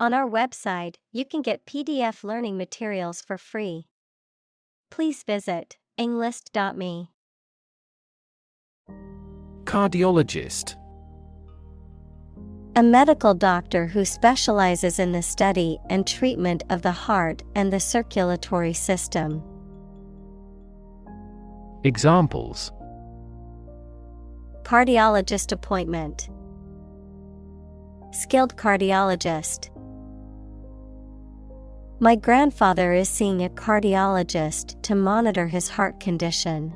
On our website, you can get PDF learning materials for free. Please visit englist.me. Cardiologist. A medical doctor who specializes in the study and treatment of the heart and the circulatory system. Examples: Cardiologist appointment. Skilled cardiologist. My grandfather is seeing a cardiologist to monitor his heart condition.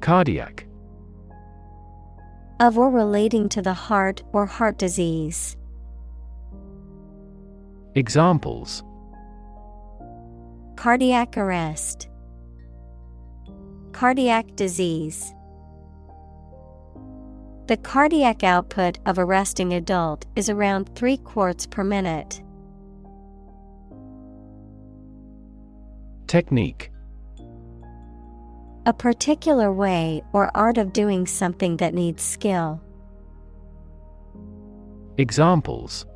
Cardiac. Of or relating to the heart or heart disease. Examples: Cardiac arrest. Cardiac disease. The cardiac output of a resting adult is around 3 quarts per minute. Technique. A particular way or art of doing something that needs skill. Examples: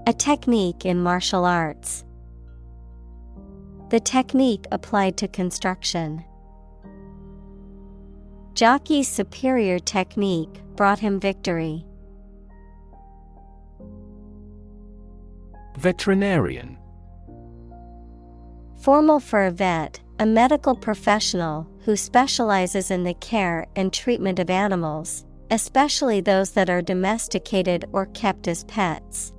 A technique in martial arts. The technique applied to construction. Jockey's superior technique brought him victory. Veterinarian. Formal for a vet, a medical professional who specializes in the care and treatment of animals, especially those that are domesticated or kept as pets.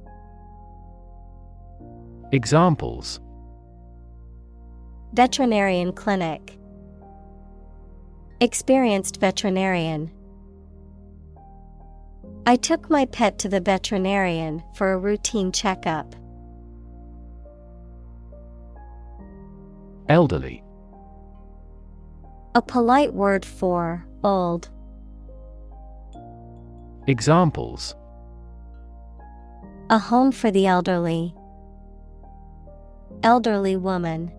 Examples: Veterinarian clinic. Experienced veterinarian. I took my pet to the veterinarian for a routine checkup. Elderly. A polite word for old. Examples: A home for the elderly. Elderly woman.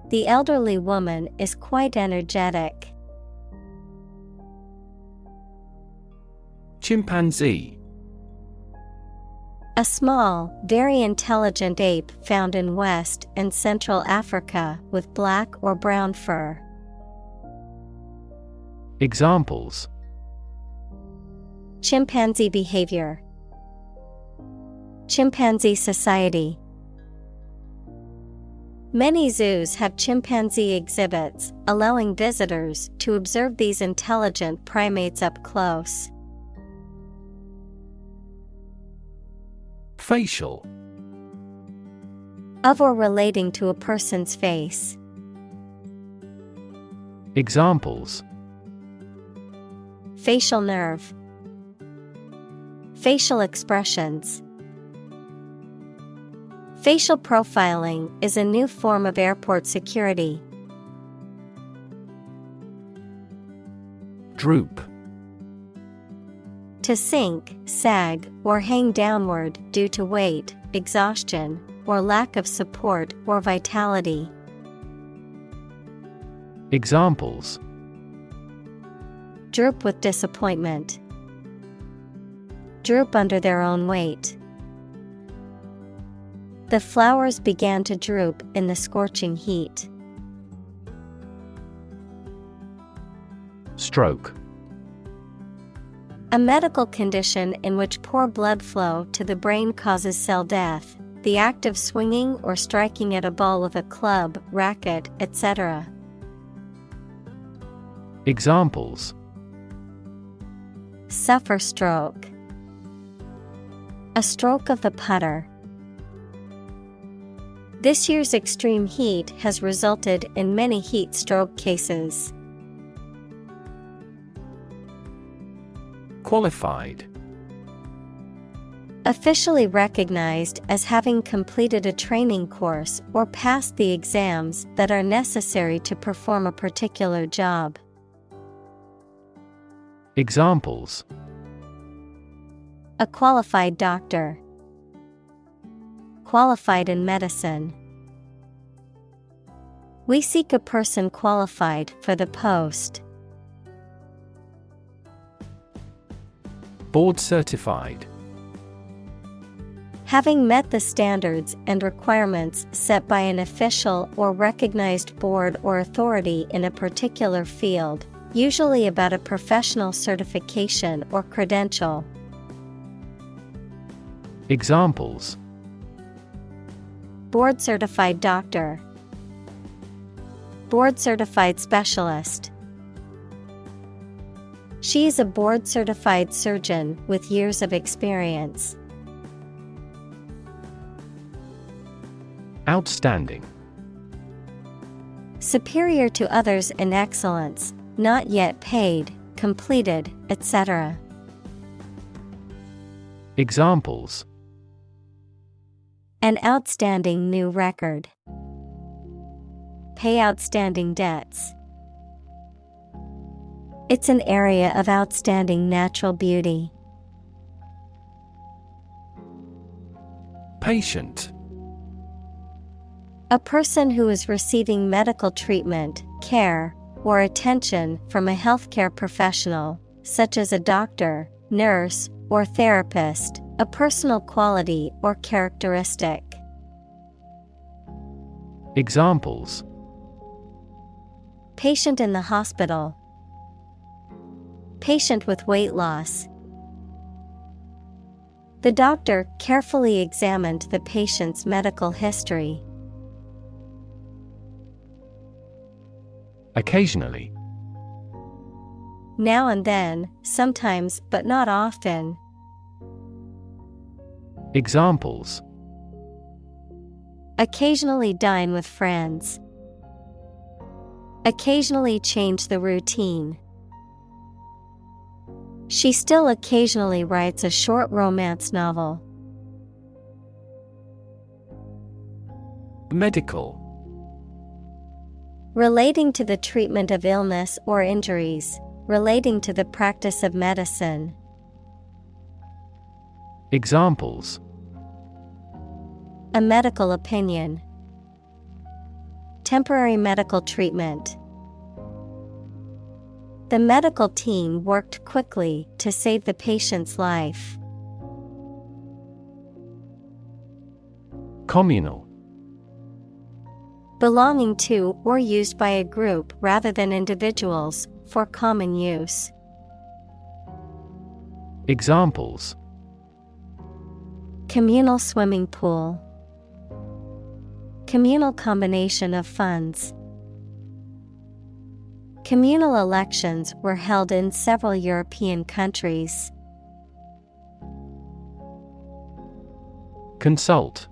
The elderly woman is quite energetic. Chimpanzee. A small, very intelligent ape found in West and Central Africa with black or brown fur. Examples: Chimpanzee behavior. Chimpanzee society. Many zoos have chimpanzee exhibits, allowing visitors to observe these intelligent primates up close. Facial. Of or relating to a person's face. Examples: Facial nerve. Facial expressions. Facial profiling is a new form of airport security. Droop. To sink, sag, or hang downward due to weight, exhaustion, or lack of support or vitality. Examples: Droop with disappointment. Droop under their own weight. The flowers began to droop in the scorching heat. Stroke. A medical condition in which poor blood flow to the brain causes cell death, the act of swinging or striking at a ball with a club, racket, etc. Examples: Suffer stroke. A stroke of the putter. This year's extreme heat has resulted in many heat stroke cases. Qualified. Officially recognized as having completed a training course or passed the exams that are necessary to perform a particular job. Examples: A qualified doctor. Qualified in medicine. We seek a person qualified for the post. Board certified. Having met the standards and requirements set by an official or recognized board or authority in a particular field, usually about a professional certification or credential. Examples: Board certified doctor, board certified specialist. She is a board certified surgeon with years of experience. Outstanding. Superior to others in excellence, not yet paid, completed, etc. Examples: An outstanding new record. Pay outstanding debts. It's an area of outstanding natural beauty. Patient. A person who is receiving medical treatment, care, or attention from a healthcare professional, such as a doctor, nurse, or therapist, a personal quality or characteristic. Examples: Patient in the hospital. Patient with weight loss. The doctor carefully examined the patient's medical history. Occasionally. Now and then, sometimes but not often. Examples: Occasionally dine with friends. Occasionally change the routine. She still occasionally writes a short romance novel. Medical. Relating to the treatment of illness or injuries, relating to the practice of medicine. Examples: A medical opinion. Temporary medical treatment. The medical team worked quickly to save the patient's life. Communal. Belonging to or used by a group rather than individuals, for common use. Examples: Communal swimming pool. Communal combination of funds. Communal elections were held in several European countries. Consult.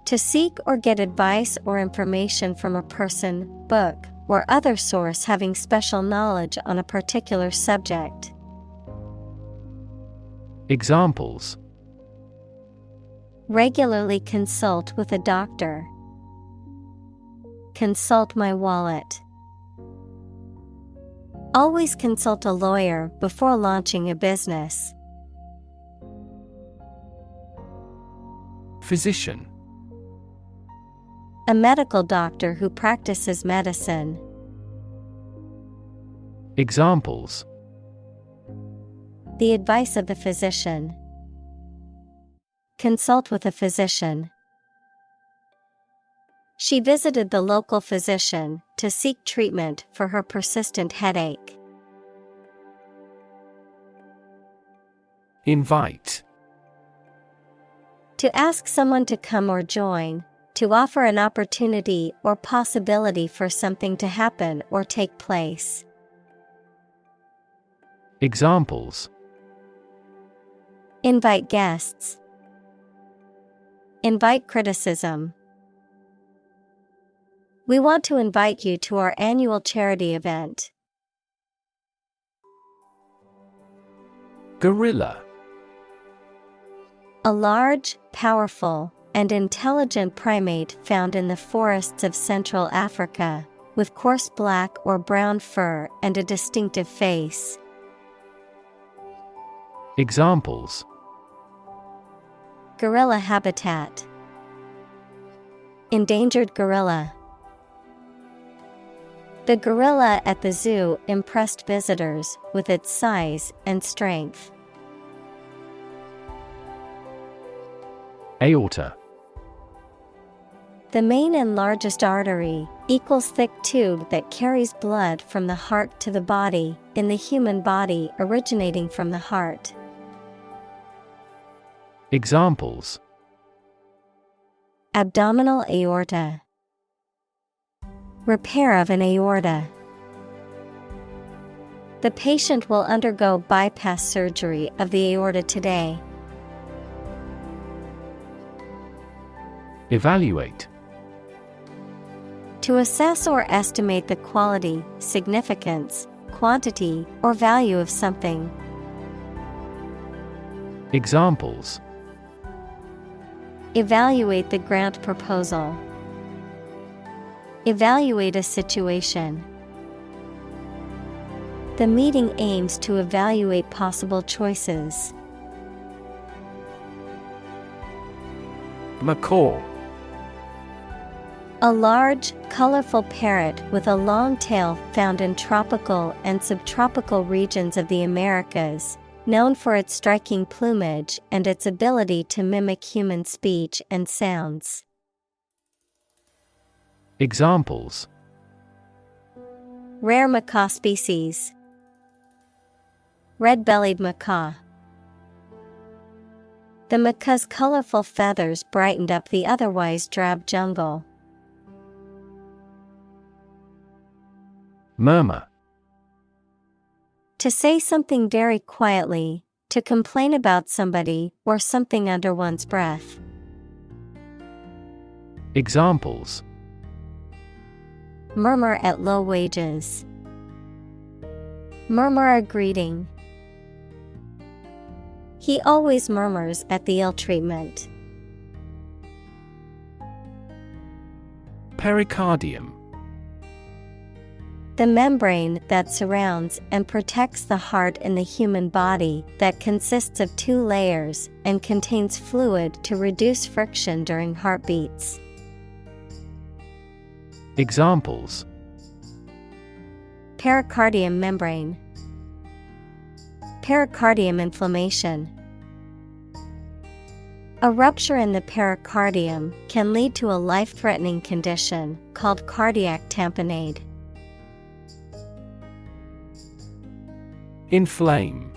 To seek or get advice or information from a person, book, or other source having special knowledge on a particular subject. Examples: Regularly consult with a doctor. Consult my wallet. Always consult a lawyer before launching a business. Physician. A medical doctor who practices medicine. Examples: The advice of the physician. Consult with a physician. She visited the local physician to seek treatment for her persistent headache. Invite. To ask someone to come or join, to offer an opportunity or possibility for something to happen or take place. Examples: Invite guests. Invite criticism. We want to invite you to our annual charity event. Gorilla. A large, powerful, and intelligent primate found in the forests of Central Africa, with coarse black or brown fur and a distinctive face. Examples: Gorilla habitat. Endangered gorilla. The gorilla at the zoo impressed visitors with its size and strength. Aorta. The main and largest artery, equals thick tube that carries blood from the heart to the body, in the human body originating from the heart. Examples: Abdominal aorta. Repair of an aorta. The patient will undergo bypass surgery of the aorta today. Evaluate. To assess or estimate the quality, significance, quantity, or value of something. Examples: Evaluate the grant proposal. Evaluate a situation. The meeting aims to evaluate possible choices. Macaw. A large, colorful parrot with a long tail found in tropical and subtropical regions of the Americas, known for its striking plumage and its ability to mimic human speech and sounds. Examples: Rare macaw species. Red-bellied macaw. The macaw's colorful feathers brightened up the otherwise drab jungle. Murmur. To say something very quietly, to complain about somebody or something under one's breath. Examples: Murmur at low wages. Murmur a greeting. He always murmurs at the ill treatment. Pericardium. The membrane that surrounds and protects the heart in the human body, that consists of two layers and contains fluid to reduce friction during heartbeats. Examples: Pericardium membrane. Pericardium inflammation. A rupture in the pericardium can lead to a life-threatening condition called cardiac tamponade. Inflame.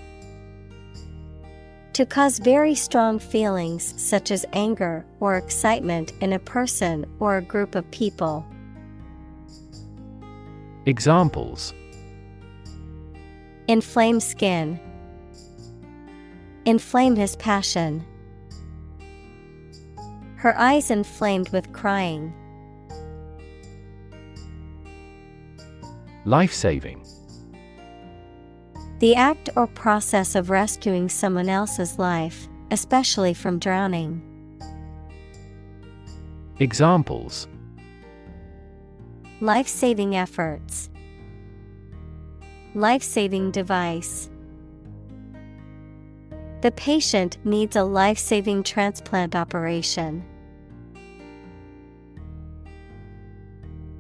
To cause very strong feelings such as anger or excitement in a person or a group of people. Examples: Inflame skin. Inflame his passion. Her eyes inflamed with crying. Life-saving. The act or process of rescuing someone else's life, especially from drowning. Examples: Life-saving efforts. Life-saving device. The patient needs a life-saving transplant operation.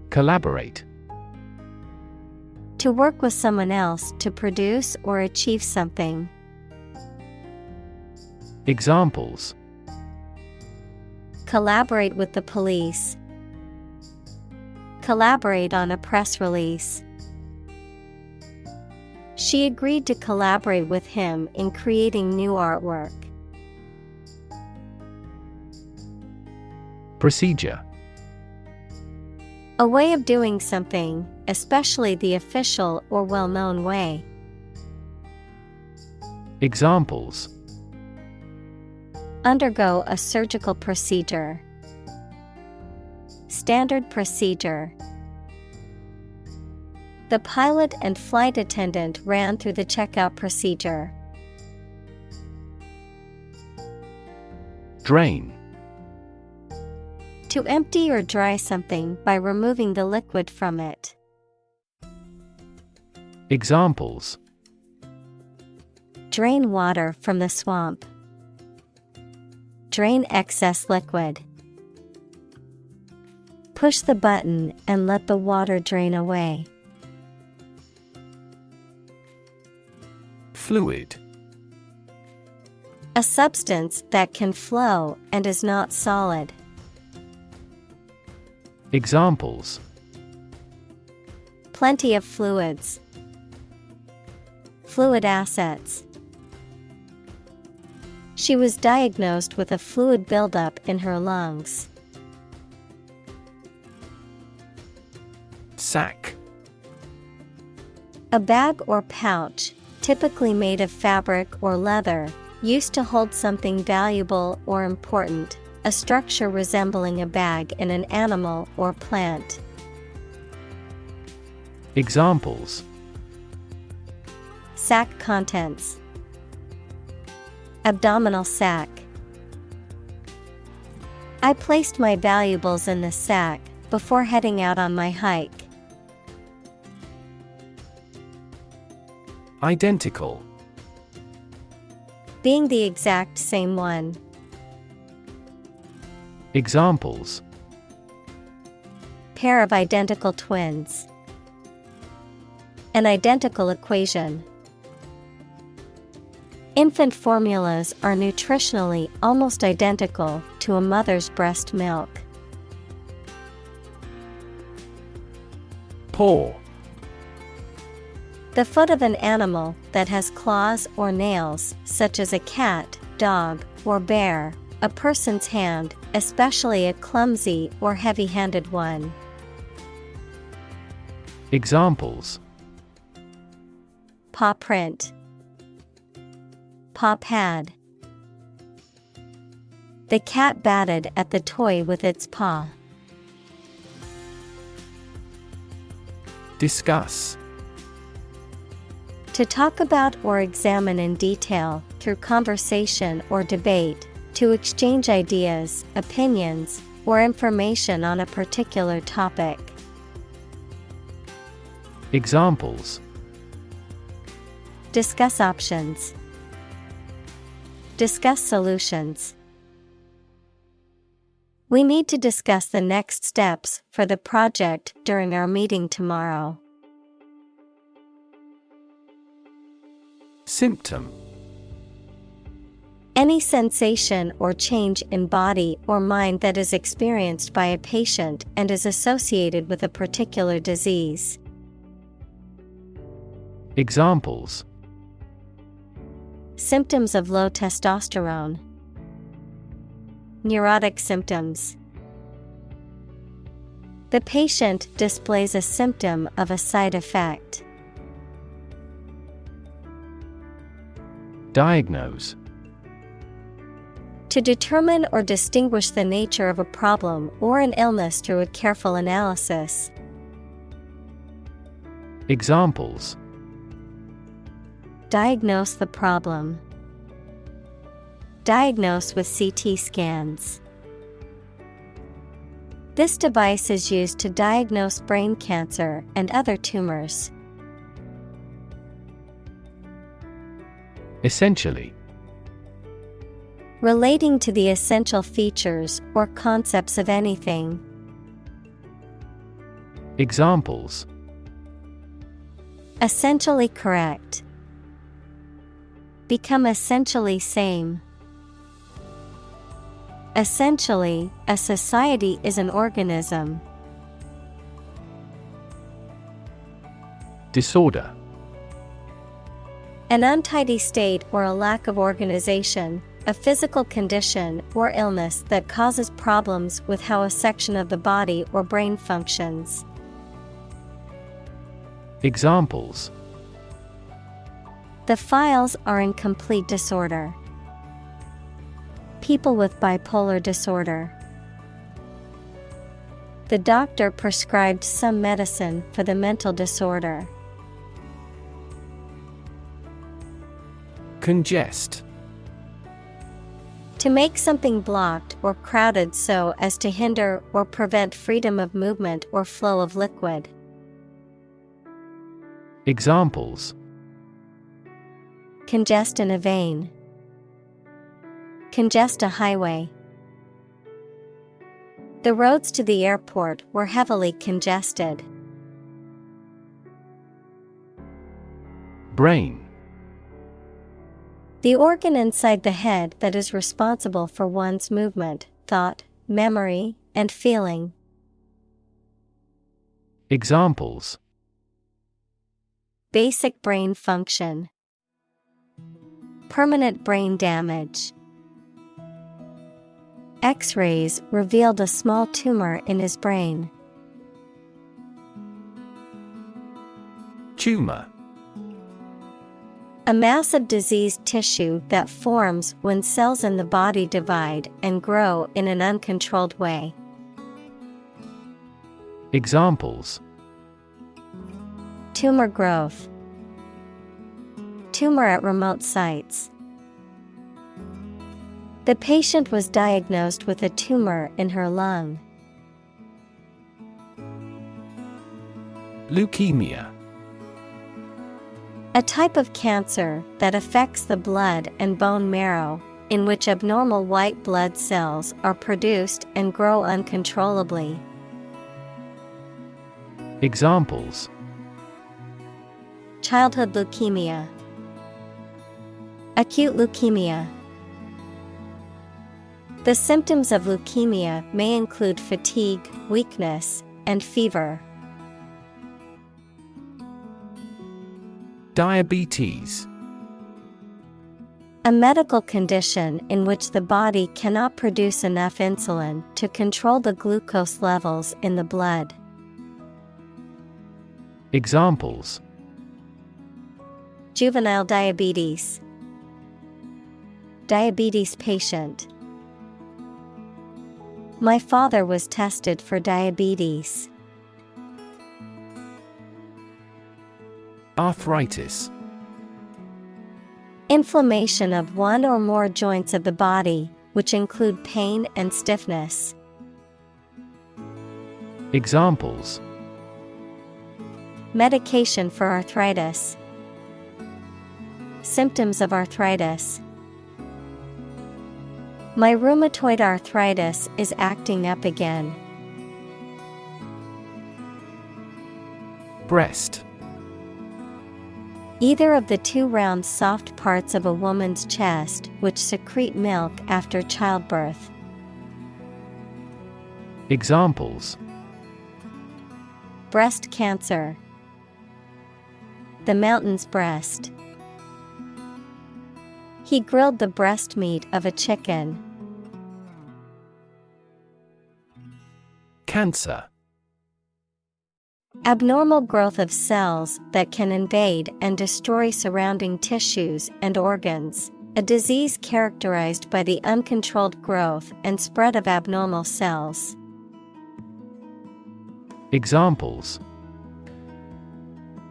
Collaborate. To work with someone else to produce or achieve something. Examples: Collaborate with the police. Collaborate on a press release. She agreed to collaborate with him in creating new artwork. Procedure. A way of doing something, especially the official or well-known way. Examples: Undergo a surgical procedure. Standard procedure. The pilot and flight attendant ran through the checkout procedure. Drain. To empty or dry something by removing the liquid from it. Examples: Drain water from the swamp. Drain excess liquid. Push the button and let the water drain away. Fluid. A substance that can flow and is not solid. Examples: Plenty of fluids. Fluid assets. She was diagnosed with a fluid buildup in her lungs. Sack. A bag or pouch, typically made of fabric or leather, used to hold something valuable or important, a structure resembling a bag in an animal or plant. Examples: Sack contents. Abdominal sac. I placed my valuables in the sack before heading out on my hike. Identical. Being the exact same one. Examples: Pair of identical twins. An identical equation. Infant formulas are nutritionally almost identical to a mother's breast milk. Paw. The foot of an animal that has claws or nails, such as a cat, dog, or bear. A person's hand, especially a clumsy or heavy-handed one. Examples: Paw print. Paw pad. The cat batted at the toy with its paw. Discuss. To talk about or examine in detail, through conversation or debate, to exchange ideas, opinions, or information on a particular topic. Examples: Discuss options. Discuss solutions. We need to discuss the next steps for the project during our meeting tomorrow. Symptom. Any sensation or change in body or mind that is experienced by a patient and is associated with a particular disease. Examples: Symptoms of low testosterone. Neurotic symptoms. The patient displays a symptom of a side effect. Diagnose. To determine or distinguish the nature of a problem or an illness through a careful analysis. Examples: Diagnose the problem. Diagnose with CT scans. This device is used to diagnose brain cancer and other tumors. Essentially. Relating to the essential features or concepts of anything. Examples: Essentially correct. Become essentially same. Essentially, a society is an organism. Disorder. An untidy state or a lack of organization, a physical condition or illness that causes problems with how a section of the body or brain functions. Examples: The files are in complete disorder. People with bipolar disorder. The doctor prescribed some medicine for the mental disorder. Congest. To make something blocked or crowded so as to hinder or prevent freedom of movement or flow of liquid. Examples: Congest in a vein. Congest a highway. The roads to the airport were heavily congested. Brain. The organ inside the head that is responsible for one's movement, thought, memory, and feeling. Examples: Basic brain function. Permanent brain damage. X-rays revealed a small tumor in his brain. Tumor. A mass of diseased tissue that forms when cells in the body divide and grow in an uncontrolled way. Examples: Tumor growth. Tumor at remote sites. The patient was diagnosed with a tumor in her lung. Leukemia. A type of cancer that affects the blood and bone marrow, in which abnormal white blood cells are produced and grow uncontrollably. Examples: Childhood leukemia. Acute leukemia. The symptoms of leukemia may include fatigue, weakness, and fever. Diabetes. A medical condition in which the body cannot produce enough insulin to control the glucose levels in the blood. Examples: Juvenile diabetes. Diabetes patient. My father was tested for diabetes. Arthritis. Inflammation of one or more joints of the body, which include pain and stiffness. Examples: Medication for arthritis. Symptoms of arthritis. My rheumatoid arthritis is acting up again. Breast. Either of the two round soft parts of a woman's chest which secrete milk after childbirth. Examples: Breast cancer. The mountain's breast. He grilled the breast meat of a chicken. Cancer. Abnormal growth of cells that can invade and destroy surrounding tissues and organs. A disease characterized by the uncontrolled growth and spread of abnormal cells. Examples: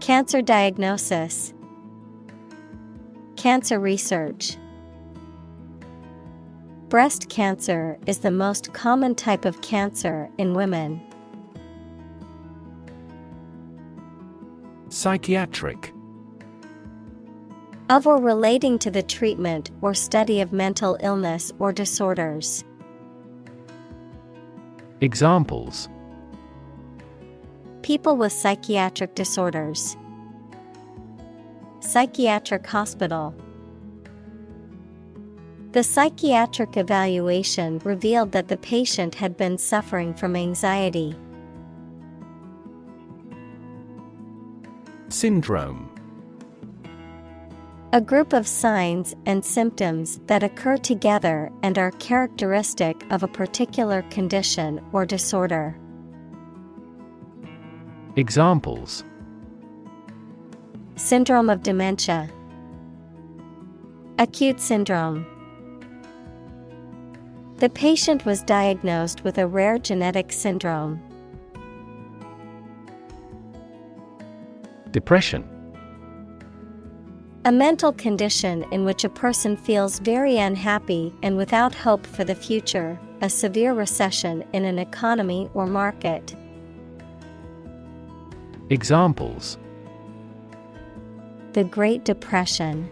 Cancer diagnosis. Cancer research. Breast cancer is the most common type of cancer in women. Psychiatric. Of or relating to the treatment or study of mental illness or disorders. Examples: People with psychiatric disorders. Psychiatric hospital. The psychiatric evaluation revealed that the patient had been suffering from anxiety. Syndrome. A group of signs and symptoms that occur together and are characteristic of a particular condition or disorder. Examples: Syndrome of dementia. Acute syndrome. The patient was diagnosed with a rare genetic syndrome. Depression. A mental condition in which a person feels very unhappy and without hope for the future, a severe recession in an economy or market. Examples: The Great Depression.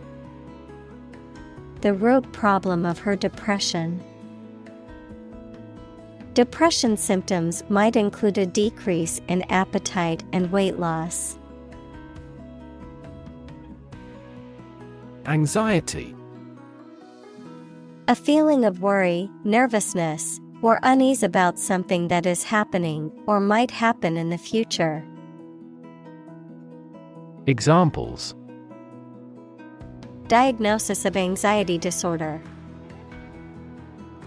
The root problem of her depression. Depression symptoms might include a decrease in appetite and weight loss. Anxiety. A feeling of worry, nervousness, or unease about something that is happening or might happen in the future. Examples: Diagnosis of anxiety disorder.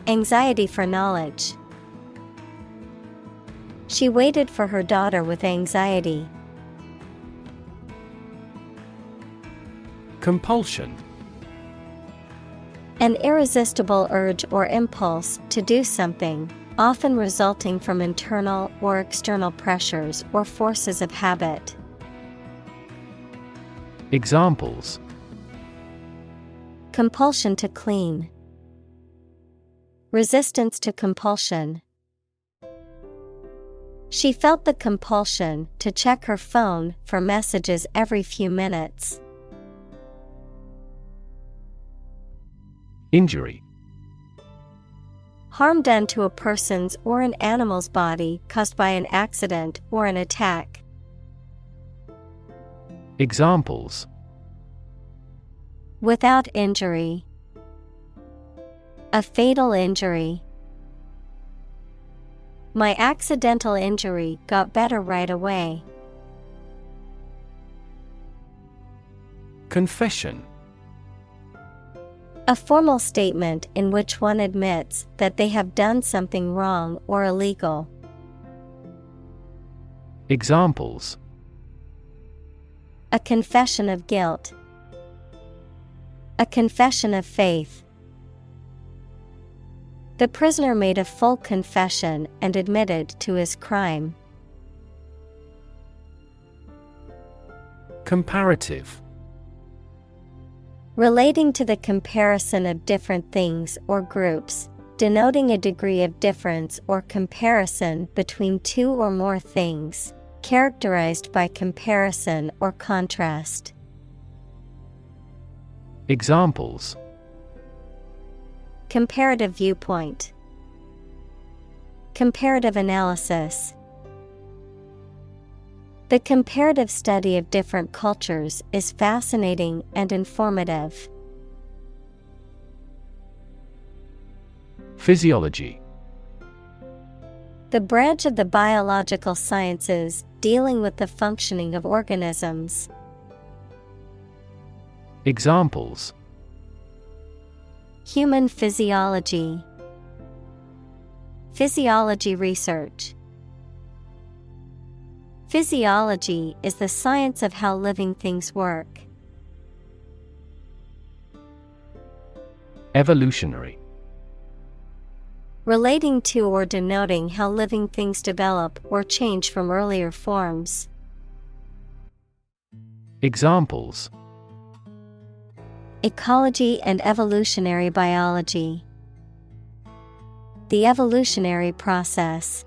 Anxiety for knowledge. She waited for her daughter with anxiety. Compulsion. An irresistible urge or impulse to do something, often resulting from internal or external pressures or forces of habit. Examples: Compulsion to clean. Resistance to compulsion. She felt the compulsion to check her phone for messages every few minutes. Injury. Harm done to a person's or an animal's body caused by an accident or an attack. Examples: Without injury. A fatal injury. My accidental injury got better right away. Confession. A formal statement in which one admits that they have done something wrong or illegal. Examples: A confession of guilt. A confession of faith. The prisoner made a full confession and admitted to his crime. Comparative. Relating to the comparison of different things or groups, denoting a degree of difference or comparison between two or more things, characterized by comparison or contrast. Examples: Comparative viewpoint. Comparative analysis. The comparative study of different cultures is fascinating and informative. Physiology. The branch of the biological sciences dealing with the functioning of organisms. Examples: Human physiology. Physiology research. Physiology is the science of how living things work. Evolutionary. Relating to or denoting how living things develop or change from earlier forms. Examples: Ecology and evolutionary biology. The evolutionary process.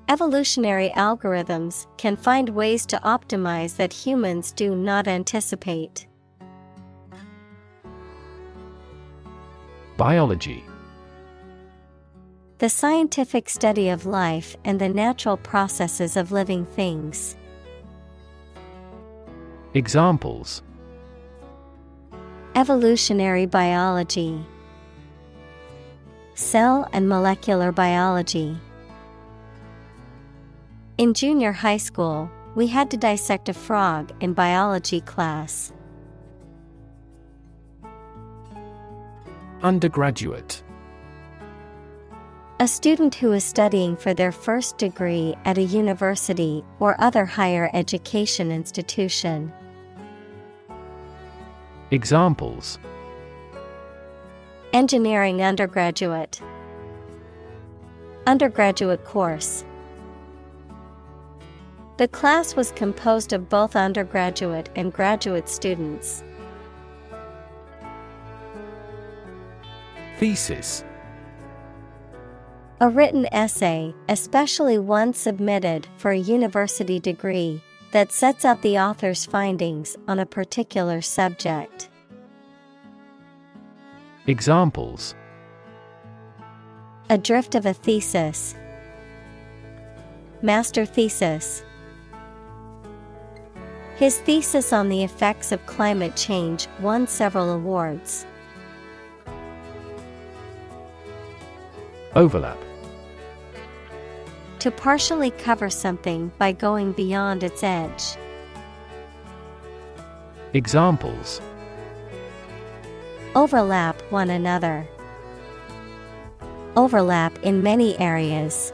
Evolutionary algorithms can find ways to optimize that humans do not anticipate. Biology. The scientific study of life and the natural processes of living things. Examples: Evolutionary biology. Cell and molecular biology. In junior high school, we had to dissect a frog in biology class. Undergraduate. A student who is studying for their first degree at a university or other higher education institution. Examples: Engineering undergraduate. Undergraduate course. The class was composed of both undergraduate and graduate students. Thesis. A written essay, especially one submitted for a university degree, that sets out the author's findings on a particular subject. Examples: A drift of a thesis. Master thesis. His thesis on the effects of climate change won several awards. Overlap. To partially cover something by going beyond its edge. Examples: Overlap one another. Overlap in many areas.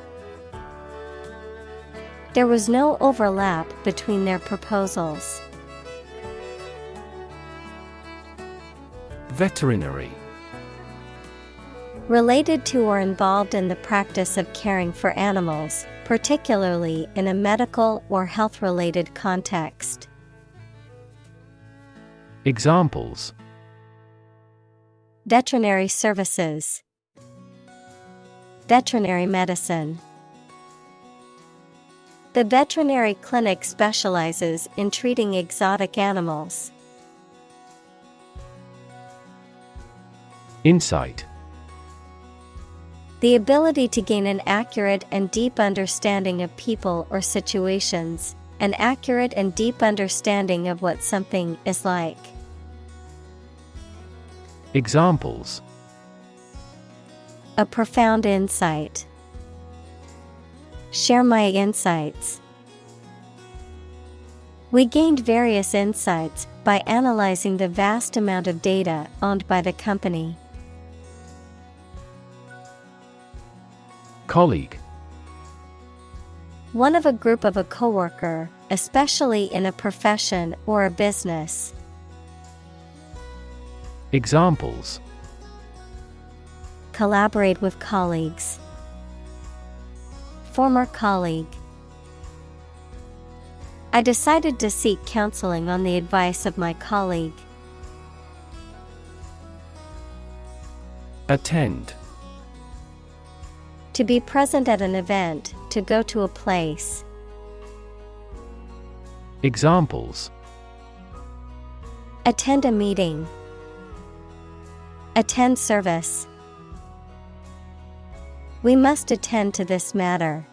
There was no overlap between their proposals. Veterinary. Related to or involved in the practice of caring for animals, particularly in a medical or health-related context. Examples: Veterinary services. Veterinary medicine. The veterinary clinic specializes in treating exotic animals. Insight. The ability to gain an accurate and deep understanding of people or situations, an accurate and deep understanding of what something is like. Examples: A profound insight. Share my insights. We gained various insights by analyzing the vast amount of data owned by the company. Colleague. One of a group of a coworker, especially in a profession or a business. Examples: Collaborate with colleagues. Former colleague. I decided to seek counseling on the advice of my colleague. Attend. To be present at an event, to go to a place. Examples: Attend a meeting. Attend service. We must attend to this matter.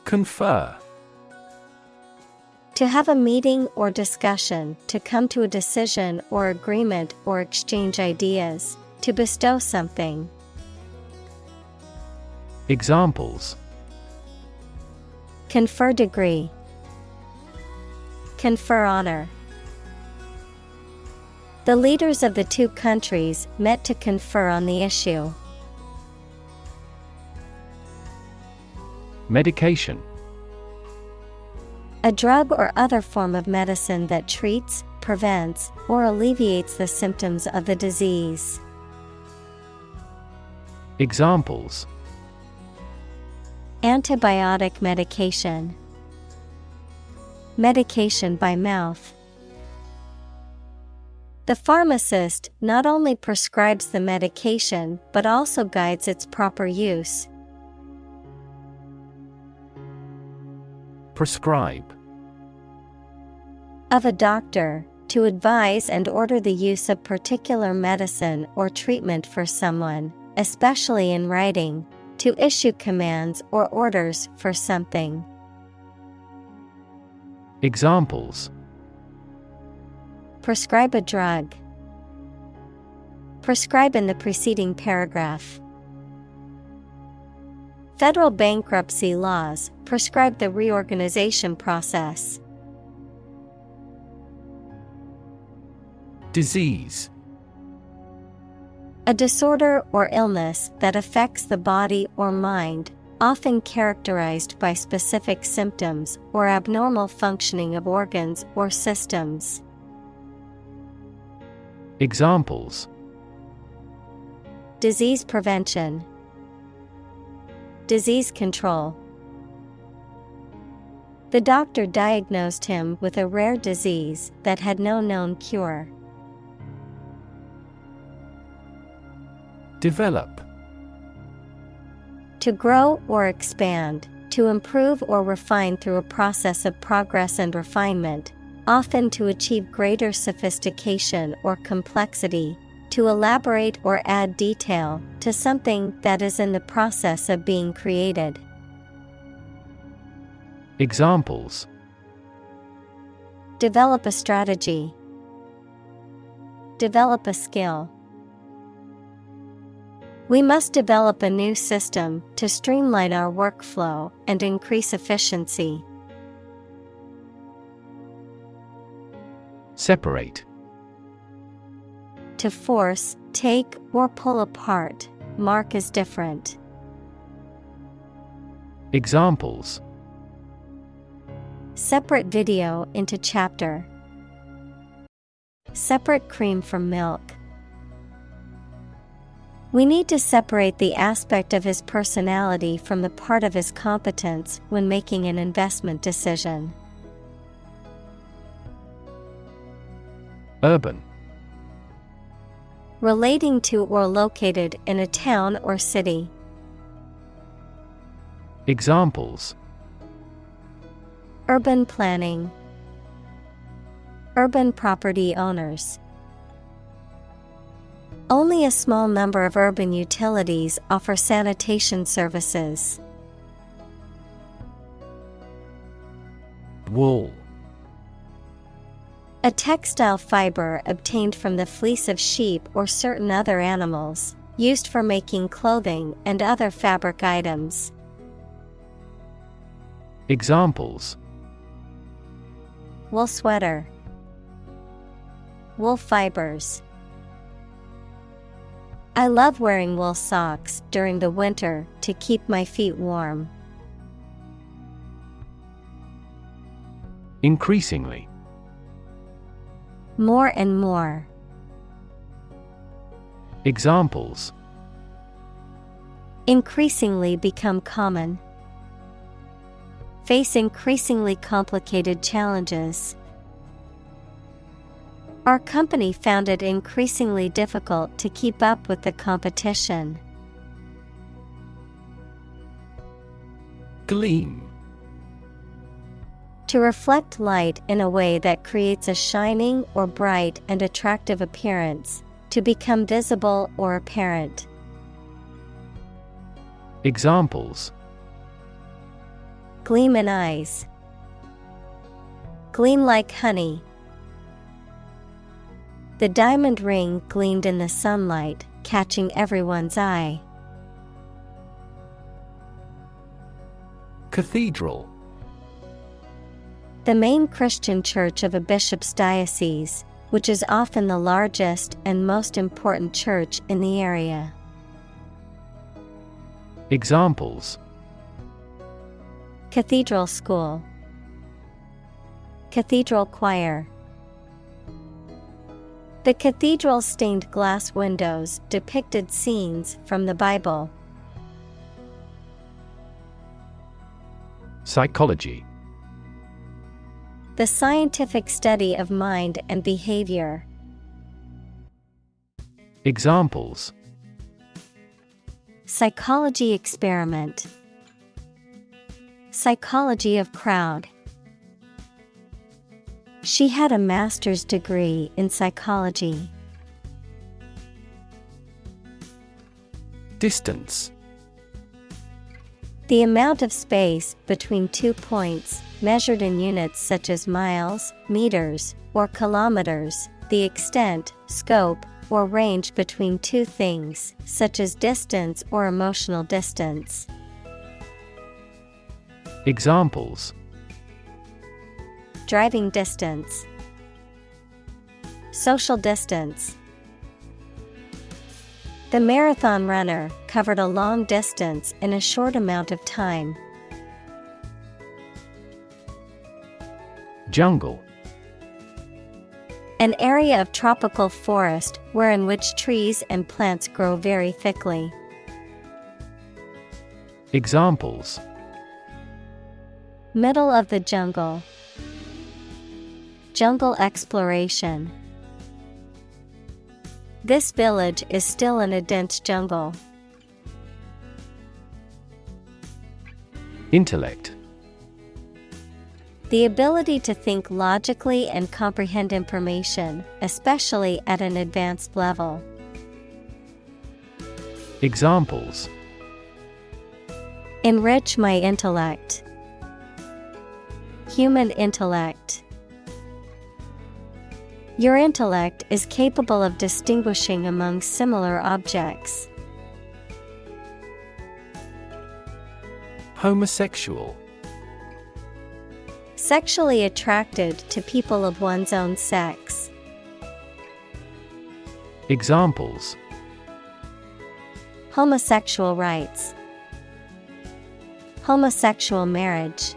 Confer. To have a meeting or discussion, to come to a decision or agreement or exchange ideas, to bestow something. Examples: Confer degree. Confer honor. The leaders of the two countries met to confer on the issue. Medication. A drug or other form of medicine that treats, prevents, or alleviates the symptoms of the disease. Examples: Antibiotic medication. Medication by mouth. The pharmacist not only prescribes the medication but also guides its proper use. Prescribe. Of a doctor, to advise and order the use of particular medicine or treatment for someone, especially in writing, to issue commands or orders for something. Examples: Prescribe a drug. Prescribe in the preceding paragraph. Federal bankruptcy laws prescribe the reorganization process. Disease. A disorder or illness that affects the body or mind, often characterized by specific symptoms or abnormal functioning of organs or systems. Examples: Disease prevention. Disease control. The doctor diagnosed him with a rare disease that had no known cure. Develop. To grow or expand, to improve or refine through a process of progress and refinement, often to achieve greater sophistication or complexity, to elaborate or add detail to something that is in the process of being created. Examples: Develop a strategy. Develop a skill. We must develop a new system to streamline our workflow and increase efficiency. Separate. To force, take, or pull apart, mark as different. Examples: separate video into chapter. Separate cream from milk. We need to separate the aspect of his personality from the part of his competence when making an investment decision. Urban. Relating to or located in a town or city. Examples: urban planning. Urban property owners. Only a small number of urban utilities offer sanitation services. Wool. A textile fiber obtained from the fleece of sheep or certain other animals, used for making clothing and other fabric items. Examples: wool sweater. Wool fibers. I love wearing wool socks during the winter to keep my feet warm. Increasingly. More and more. Examples: increasingly become common. Face increasingly complicated challenges. Our company found it increasingly difficult to keep up with the competition. Gleam. To reflect light in a way that creates a shining or bright and attractive appearance, to become visible or apparent. Examples: gleam in eyes. Gleam like honey. The diamond ring gleamed in the sunlight, catching everyone's eye. Cathedral. The main Christian church of a bishop's diocese, which is often the largest and most important church in the area. Examples: cathedral school. Cathedral choir. The cathedral's stained glass windows depicted scenes from the Bible. Psychology. The scientific study of mind and behavior. Examples: psychology experiment. Psychology of crowd. She had a master's degree in psychology. Distance. The amount of space between 2 points, measured in units such as miles, meters, or kilometers, the extent, scope, or range between two things, such as distance or emotional distance. Examples: driving distance. Social distance. The marathon runner covered a long distance in a short amount of time. Jungle. An area of tropical forest wherein which trees and plants grow very thickly. Examples: middle of the jungle. Jungle exploration. This village is still in a dense jungle. Intellect. The ability to think logically and comprehend information, especially at an advanced level. Examples: enrich my intellect. Human intellect. Your intellect is capable of distinguishing among similar objects. Homosexual. Sexually attracted to people of one's own sex. Examples: Homosexual rights. Homosexual marriage.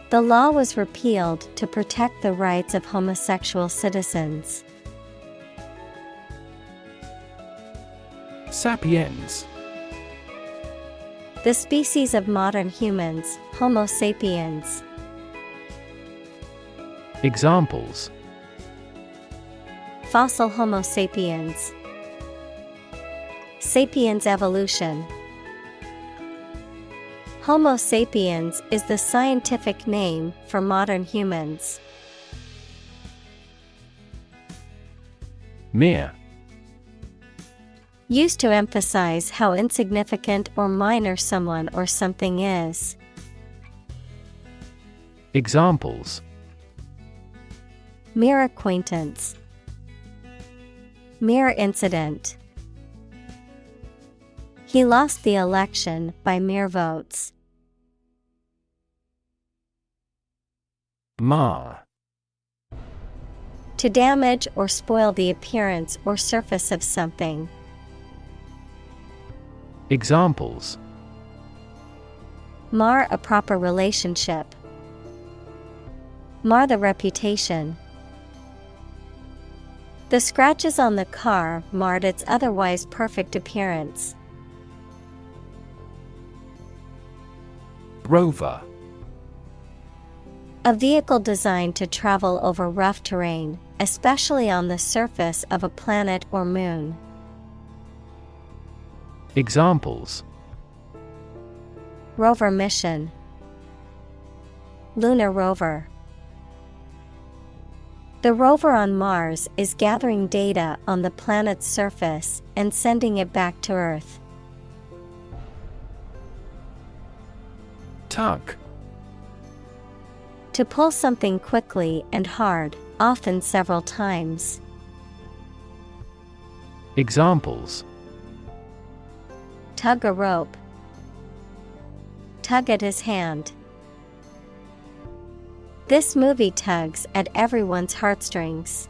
The law was repealed to protect the rights of homosexual citizens. Sapiens. The species of modern humans, Homo sapiens. Examples: Fossil Homo sapiens. Sapiens evolution. Homo sapiens is the scientific name for modern humans. Mere. Used to emphasize how insignificant or minor someone or something is. Examples: Mere acquaintance. Mere incident. He lost the election by mere votes. Mar. To damage or spoil the appearance or surface of something. Examples: Mar a proper relationship. Mar the reputation. The scratches on the car marred its otherwise perfect appearance. Rover. A vehicle designed to travel over rough terrain, especially on the surface of a planet or moon. Examples: Rover mission. Lunar rover. The rover on Mars is gathering data on the planet's surface and sending it back to Earth. Tug. To pull something quickly and hard, often several times. Examples: Tug a rope. Tug at his hand. This movie tugs at everyone's heartstrings.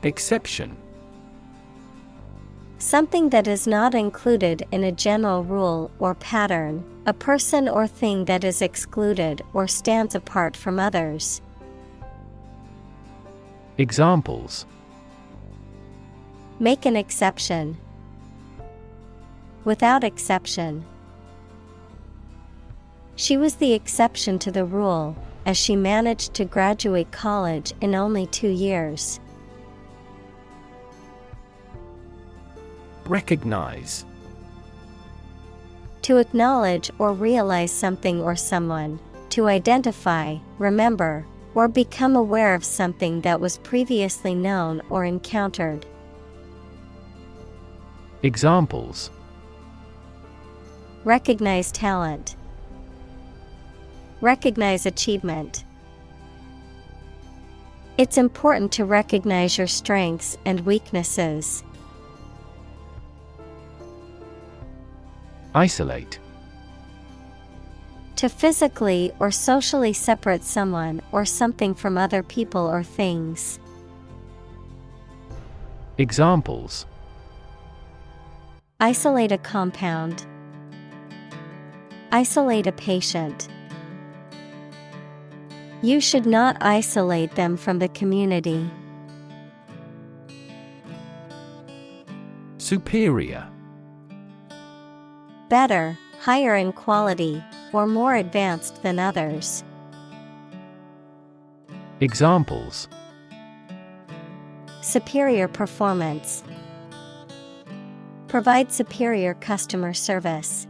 Exception. Something that is not included in a general rule or pattern, a person or thing that is excluded or stands apart from others. Examples: Make an exception. Without exception. She was the exception to the rule, as she managed to graduate college in only 2 years. Recognize. To acknowledge or realize something or someone, to identify, remember, or become aware of something that was previously known or encountered. Examples: Recognize talent. Recognize achievement. It's important to recognize your strengths and weaknesses. Isolate. To physically or socially separate someone or something from other people or things. Examples: Isolate a compound. Isolate a patient. You should not isolate them from the community. Superior. Better, higher in quality, or more advanced than others. Examples: Superior performance. Provide superior customer service.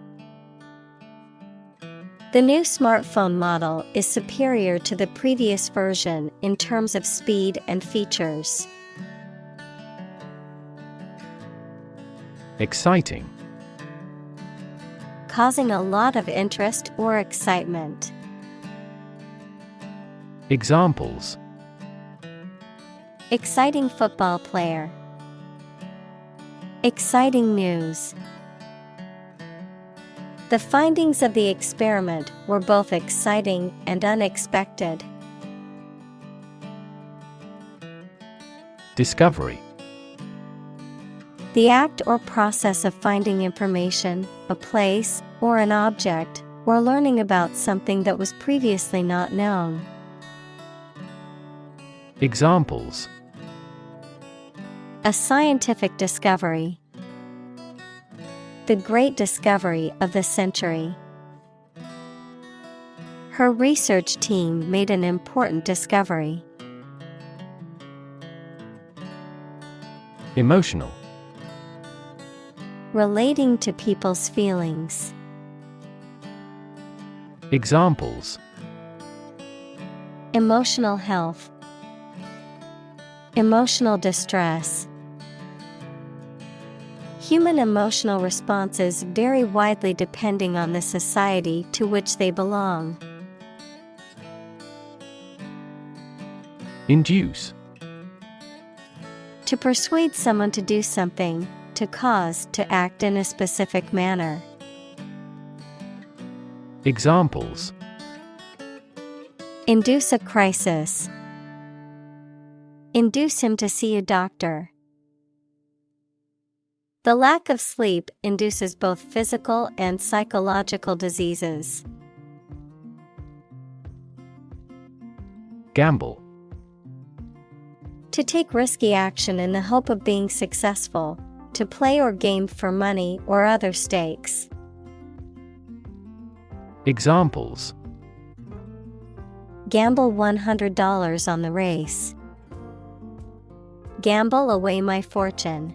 The new smartphone model is superior to the previous version in terms of speed and features. Exciting. Causing a lot of interest or excitement. Examples: Exciting football player. Exciting news. The findings of the experiment were both exciting and unexpected. Discovery. The act or process of finding information, a place, or an object, or learning about something that was previously not known. Examples. A scientific discovery. The great discovery of the century. Her research team made an important discovery. Emotional. Relating to people's feelings. Examples. Emotional health. Emotional distress. Human emotional responses vary widely depending on the society to which they belong. Induce. To persuade someone to do something, to cause to act in a specific manner. Examples. Induce a crisis. Induce him to see a doctor. The lack of sleep induces both physical and psychological diseases. Gamble. To take risky action in the hope of being successful, to play or game for money or other stakes. Examples. Gamble $100 on the race. Gamble away my fortune.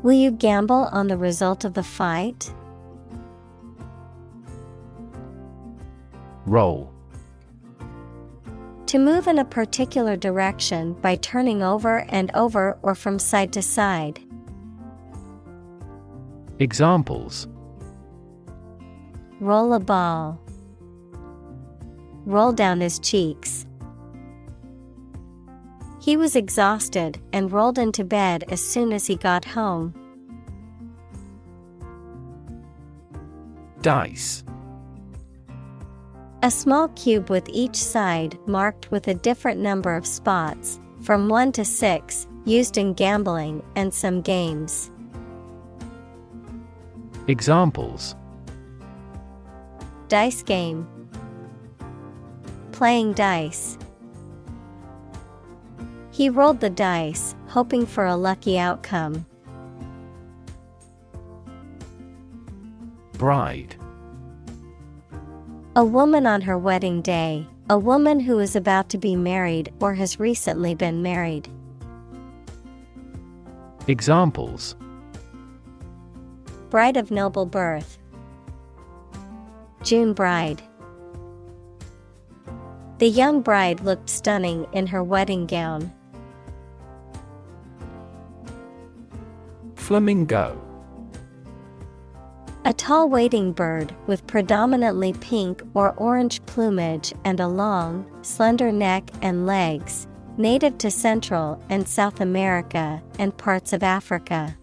Will you gamble on the result of the fight? Roll. To move in a particular direction by turning over and over or from side to side. Examples. Roll a ball. Roll down his cheeks. He was exhausted and rolled into bed as soon as he got home. Dice. A small cube with each side marked with a different number of spots, from 1 to 6, used in gambling and some games. Examples. Dice game. Playing dice. He rolled the dice, hoping for a lucky outcome. Bride. A woman on her wedding day, a woman who is about to be married or has recently been married. Examples. Bride of noble birth. June bride. The young bride looked stunning in her wedding gown. Flamingo. A tall wading bird with predominantly pink or orange plumage and a long, slender neck and legs, native to Central and South America and parts of Africa.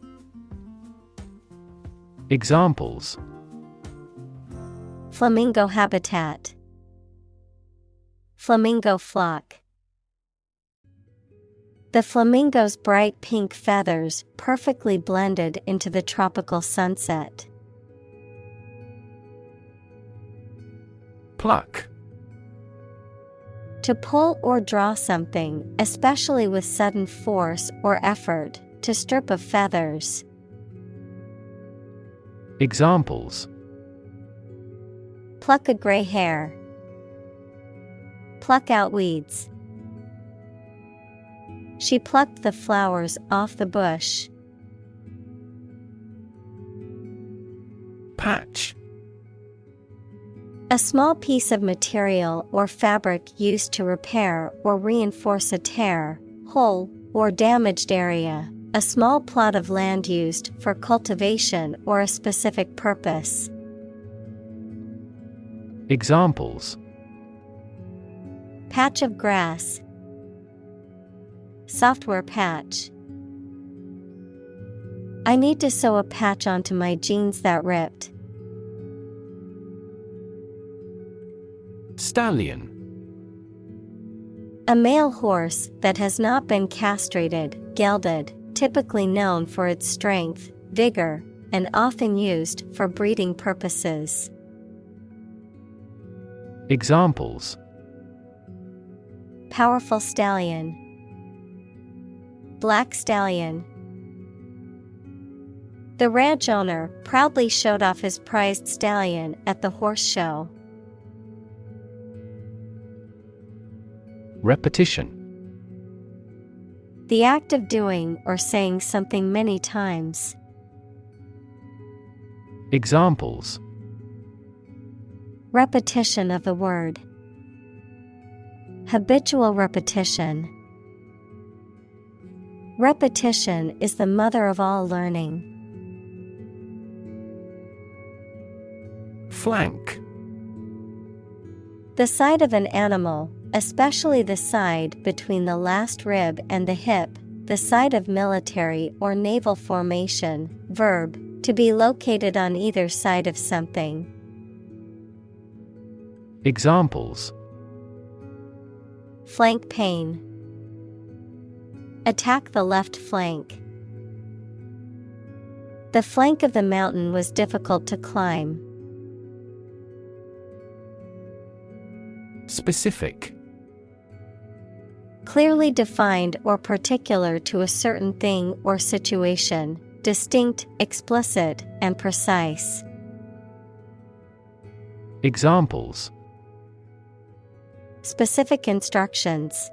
Examples. Flamingo habitat. Flamingo flock. The flamingo's bright pink feathers perfectly blended into the tropical sunset. Pluck. To pull or draw something, especially with sudden force or effort, to strip of feathers. Examples. Pluck a gray hair. Pluck out weeds. She plucked the flowers off the bush. Patch. A small piece of material or fabric used to repair or reinforce a tear, hole, or damaged area. A small plot of land used for cultivation or a specific purpose. Examples. Patch of grass. Software patch. I need to sew a patch onto my jeans that ripped. Stallion. A male horse that has not been castrated, gelded, typically known for its strength, vigor, and often used for breeding purposes. Examples: Powerful stallion, black stallion. The ranch owner proudly showed off his prized stallion at the horse show. Repetition. The act of doing or saying something many times. Examples: Repetition of the word. Habitual repetition. Repetition is the mother of all learning. Flank. The side of an animal, especially the side between the last rib and the hip, the side of military or naval formation. Verb, to be located on either side of something. Examples: Flank pain. Attack the left flank. The flank of the mountain was difficult to climb. Specific. Clearly defined or particular to a certain thing or situation, distinct, explicit, and precise. Examples: Specific instructions.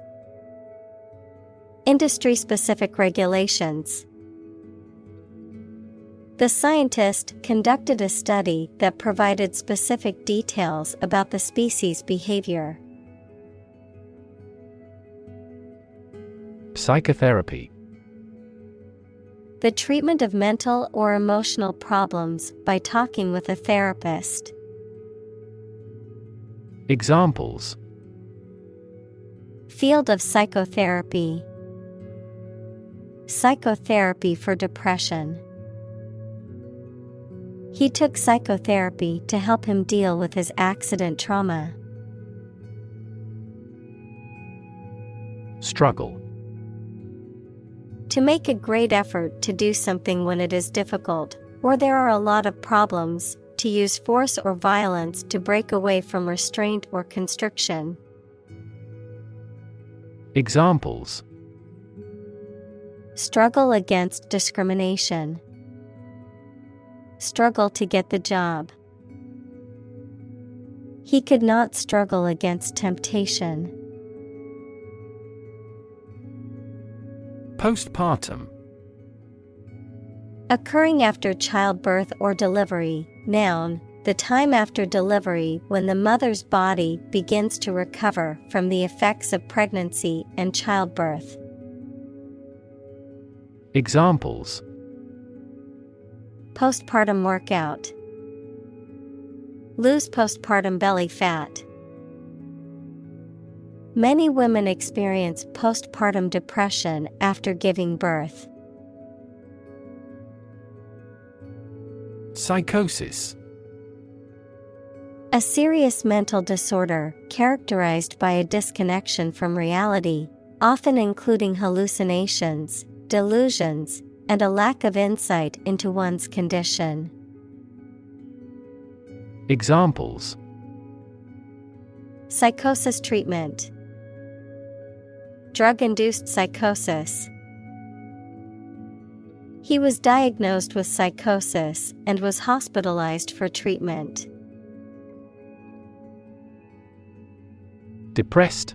Industry-specific regulations. The scientist conducted a study that provided specific details about the species' behavior. Psychotherapy. The treatment of mental or emotional problems by talking with a therapist. Examples: Field of psychotherapy. Psychotherapy for depression. He took psychotherapy to help him deal with his accident trauma. Struggle. To make a great effort to do something when it is difficult, or there are a lot of problems, to use force or violence to break away from restraint or constriction. Examples: Struggle against discrimination. Struggle to get the job. He could not struggle against temptation. Postpartum. Occurring after childbirth or delivery. Noun, the time after delivery when the mother's body begins to recover from the effects of pregnancy and childbirth. Examples: Postpartum workout. Lose postpartum belly fat. Many women experience postpartum depression after giving birth. Psychosis. A serious mental disorder characterized by a disconnection from reality, often including hallucinations, delusions, and a lack of insight into one's condition. Examples: Psychosis treatment. Drug-induced psychosis. He was diagnosed with psychosis and was hospitalized for treatment. Depressed.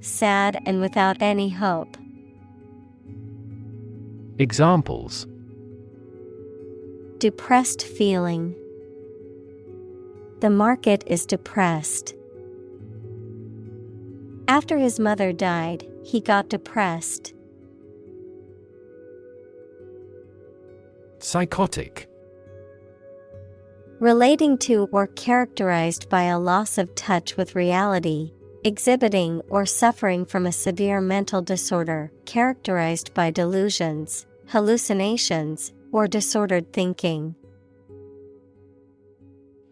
Sad and without any hope. Examples: Depressed feeling. The market is depressed. After his mother died, he got depressed. Psychotic. Relating to or characterized by a loss of touch with reality, exhibiting or suffering from a severe mental disorder characterized by delusions, hallucinations, or disordered thinking.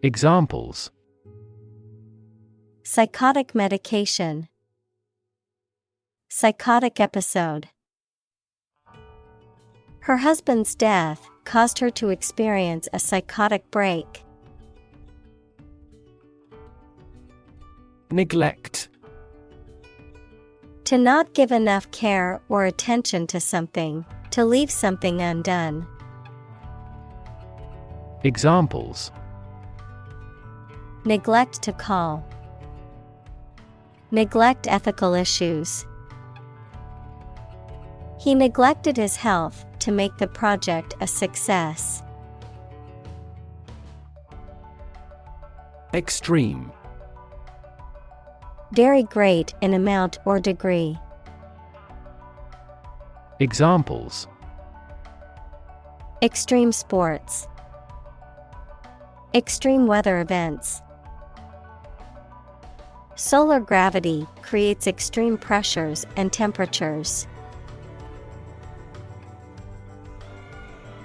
Examples: Psychotic medication. Psychotic episode. Her husband's death caused her to experience a psychotic break. Neglect. To not give enough care or attention to something, to leave something undone. Examples: Neglect to call. Neglect ethical issues. He neglected his health to make the project a success. Extreme. Very great in amount or degree. Examples: Extreme sports. Extreme weather events. Solar gravity creates extreme pressures and temperatures.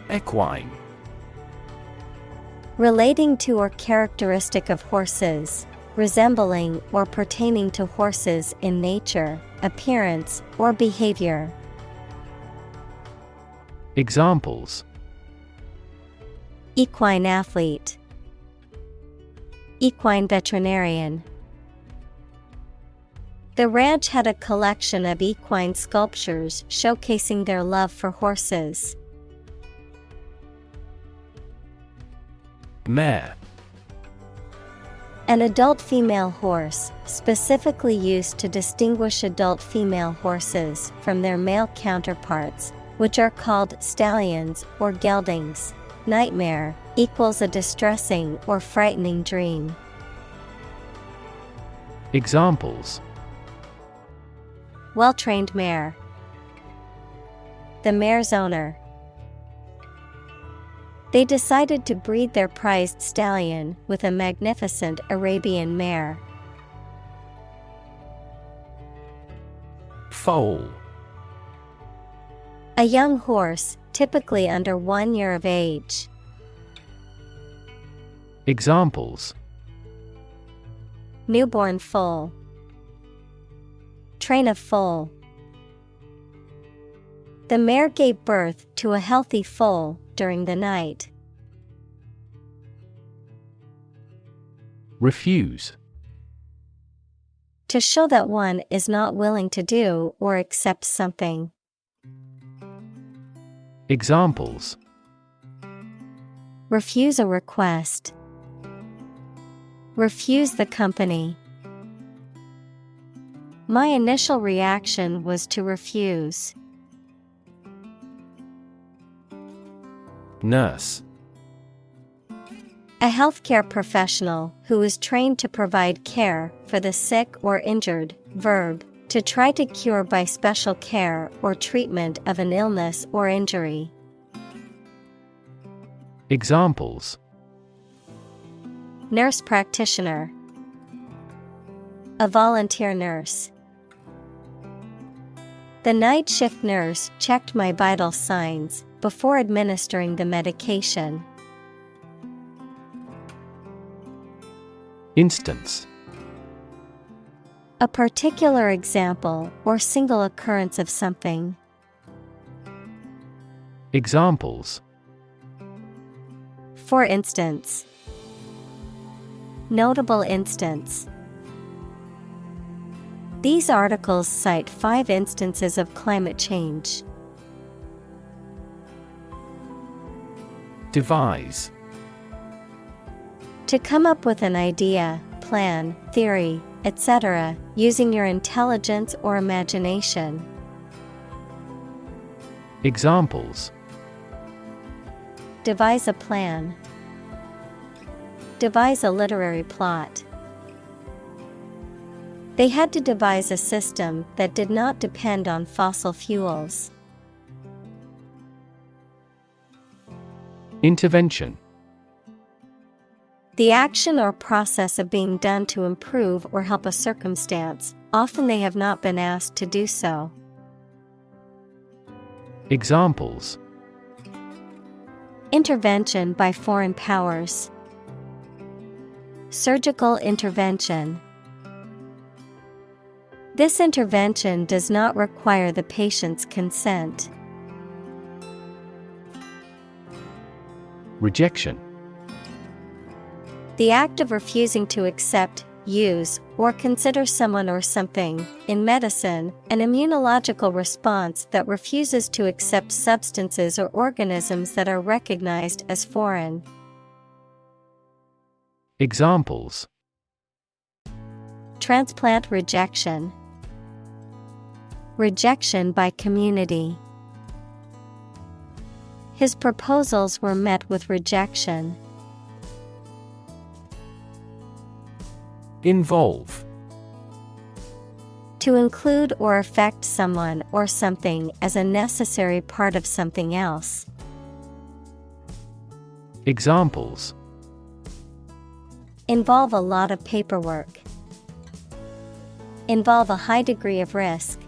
Equine. Relating to or characteristic of horses, resembling or pertaining to horses in nature, appearance, or behavior. Examples: Equine athlete. Equine veterinarian. The ranch had a collection of equine sculptures showcasing their love for horses. Mare. An adult female horse, specifically used to distinguish adult female horses from their male counterparts, which are called stallions or geldings. Nightmare equals a distressing or frightening dream. Examples: Well-trained mare. The mare's owner. They decided to breed their prized stallion with a magnificent Arabian mare. Foal. A young horse, typically under 1 year of age. Examples: Newborn foal. Train of foal. The mare gave birth to a healthy foal during the night. Refuse. To show that one is not willing to do or accept something. Examples: Refuse a request. Refuse the company. My initial reaction was to refuse. Nurse. A healthcare professional who is trained to provide care for the sick or injured. Verb, to try to cure by special care or treatment of an illness or injury. Examples: Nurse practitioner. A volunteer nurse. The night shift nurse checked my vital signs before administering the medication. Instance. A particular example or single occurrence of something. Examples: For instance. Notable instance. These articles cite 5 instances of climate change. Devise. To come up with an idea, plan, theory, etc., using your intelligence or imagination. Examples: Devise a plan. Devise a literary plot. They had to devise a system that did not depend on fossil fuels. Intervention. The action or process of being done to improve or help a circumstance, often they have not been asked to do so. Examples: intervention by foreign powers, surgical intervention. This intervention does not require the patient's consent. Rejection. The act of refusing to accept, use, or consider someone or something. In medicine, an immunological response that refuses to accept substances or organisms that are recognized as foreign. Examples: transplant rejection, rejection by community. His proposals were met with rejection. Involve. To include or affect someone or something as a necessary part of something else. Examples: involve a lot of paperwork, involve a high degree of risk.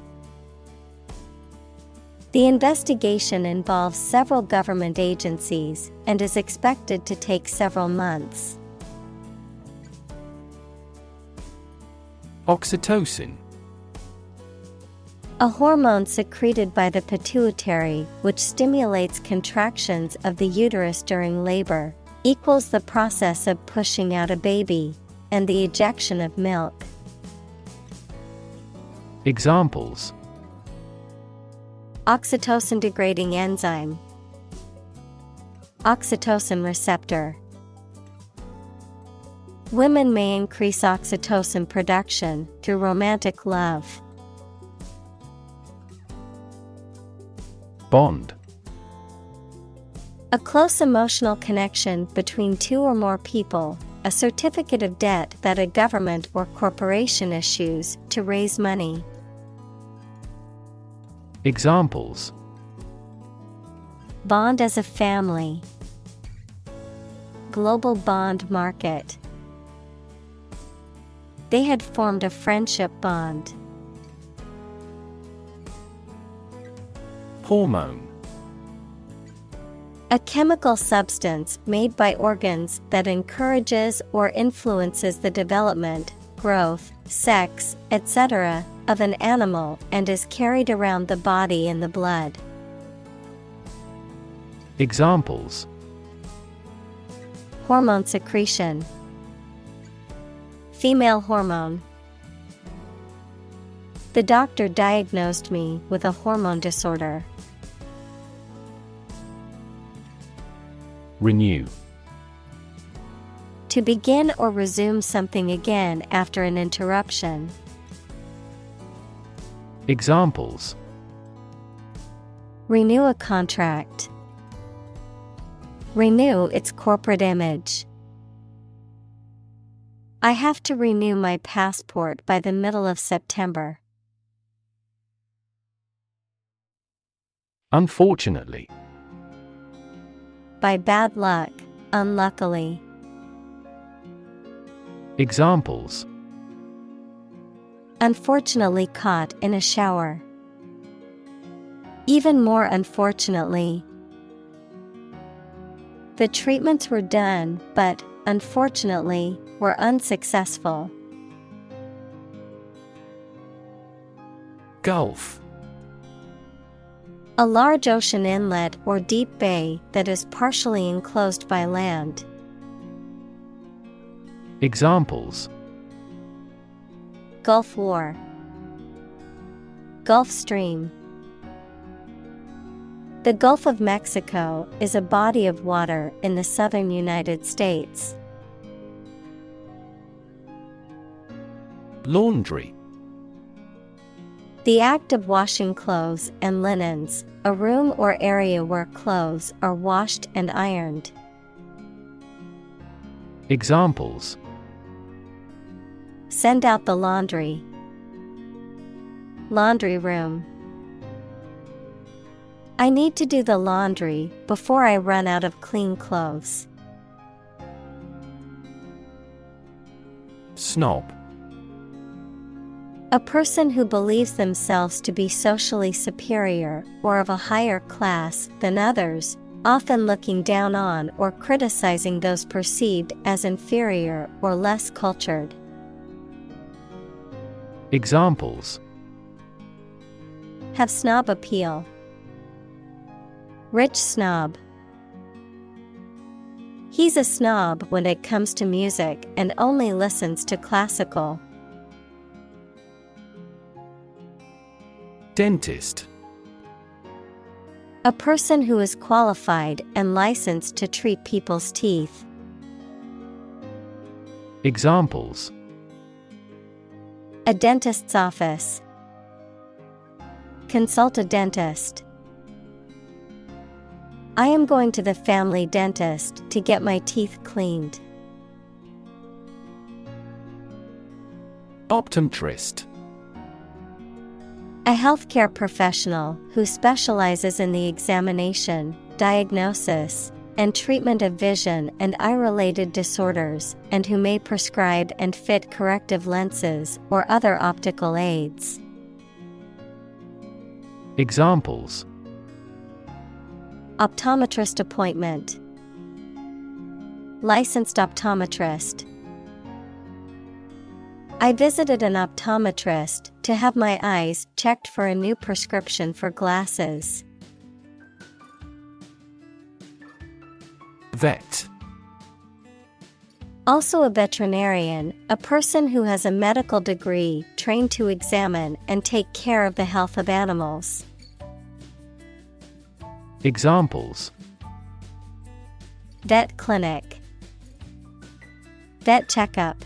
The investigation involves several government agencies and is expected to take several months. Oxytocin. A hormone secreted by the pituitary which stimulates contractions of the uterus during labor, equals the process of pushing out a baby, and the ejection of milk. Examples: oxytocin degrading enzyme, oxytocin receptor. Women may increase oxytocin production through romantic love. Bond. A close emotional connection between two or more people, a certificate of debt that a government or corporation issues to raise money. Examples: bond as a family, global bond market. They had formed a friendship bond. Hormone. A chemical substance made by organs that encourages or influences the development, growth, sex, etc. of an animal and is carried around the body in the blood. Examples: hormone secretion, female hormone. The doctor diagnosed me with a hormone disorder. Renew. To begin or resume something again after an interruption. Examples: renew a contract, renew its corporate image. I have to renew my passport by the middle of September. Unfortunately. By bad luck, unluckily. Examples: unfortunately caught in a shower. Even more unfortunately. The treatments were done, but, unfortunately, were unsuccessful. Gulf. A large ocean inlet or deep bay that is partially enclosed by land. Examples: Gulf War, Gulf Stream. The Gulf of Mexico is a body of water in the southern United States. Laundry. The act of washing clothes and linens, a room or area where clothes are washed and ironed. Examples: send out the laundry, laundry room. I need to do the laundry before I run out of clean clothes. Snob. A person who believes themselves to be socially superior or of a higher class than others, often looking down on or criticizing those perceived as inferior or less cultured. Examples: Have snob appeal. Rich snob. He's a snob when it comes to music and only listens to classical. Dentist. A person who is qualified and licensed to treat people's teeth. Examples: A dentist's office. Consult a dentist. I am going to the family dentist to get my teeth cleaned. Optometrist. A healthcare professional who specializes in the examination, diagnosis, and treatment of vision and eye-related disorders, and who may prescribe and fit corrective lenses or other optical aids. Examples: Optometrist appointment. Licensed optometrist. I visited an optometrist to have my eyes checked for a new prescription for glasses. Vet. Also a veterinarian, a person who has a medical degree trained to examine and take care of the health of animals. Examples: Vet clinic. Vet checkup.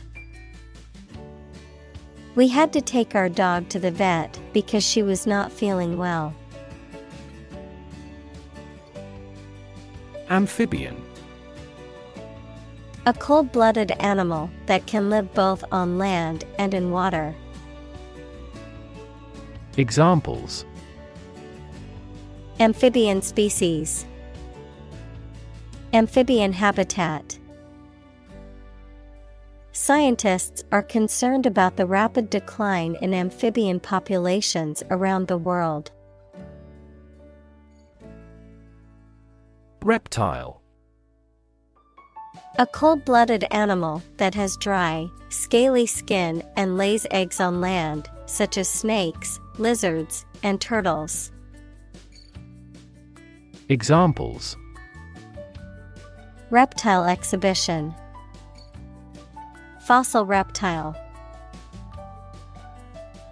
We had to take our dog to the vet because she was not feeling well. Amphibian. A cold-blooded animal that can live both on land and in water. Examples: Amphibian species. Amphibian habitat. Scientists are concerned about the rapid decline in amphibian populations around the world. Reptile. A cold-blooded animal that has dry, scaly skin and lays eggs on land, such as snakes, lizards, and turtles. Examples: Reptile exhibition. Fossil reptile.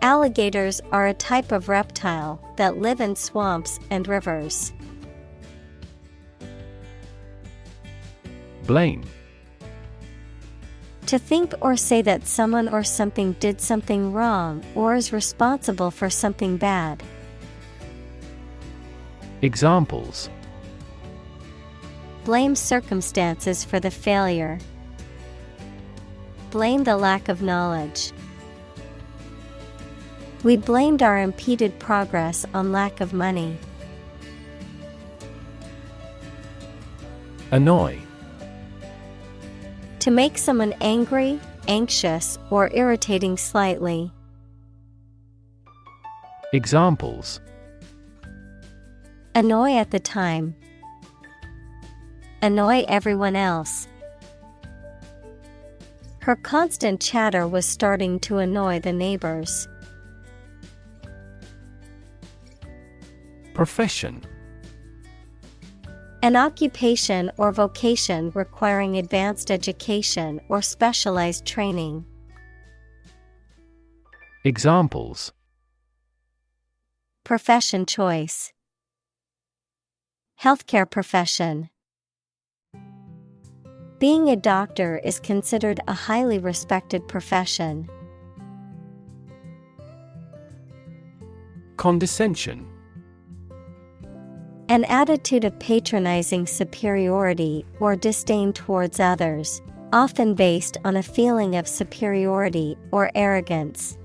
Alligators are a type of reptile that live in swamps and rivers. Blame. To think or say that someone or something did something wrong or is responsible for something bad. Examples: Blame circumstances for the failure. Blame the lack of knowledge. We blamed our impeded progress on lack of money. Annoy. To make someone angry, anxious, or irritating slightly. Examples: Annoy at the time. Annoy everyone else. Her constant chatter was starting to annoy the neighbors. Profession. An occupation or vocation requiring advanced education or specialized training. Examples: Profession choice. Healthcare profession. Being a doctor is considered a highly respected profession. Condescension. An attitude of patronizing superiority or disdain towards others, often based on a feeling of superiority or arrogance.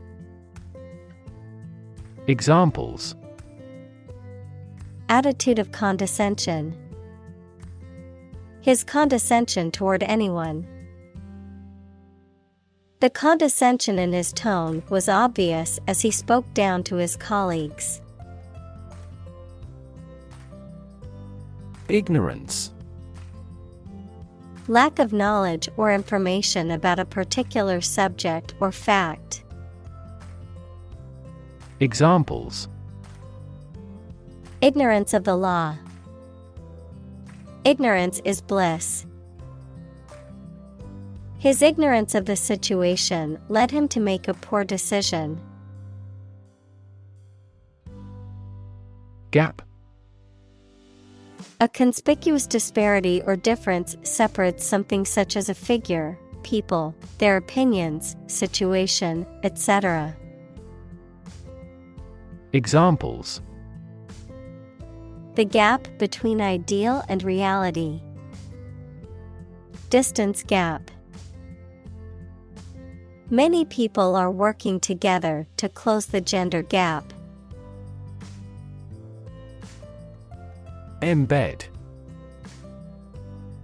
Examples: Attitude of condescension. His condescension toward anyone. The condescension in his tone was obvious as he spoke down to his colleagues. Ignorance. Lack of knowledge or information about a particular subject or fact. Examples: Ignorance of the law. Ignorance is bliss. His ignorance of the situation led him to make a poor decision. Gap. A conspicuous disparity or difference separates something such as a figure, people, their opinions, situation, etc. Examples: The gap between ideal and reality. Distance gap. Many people are working together to close the gender gap. Embed.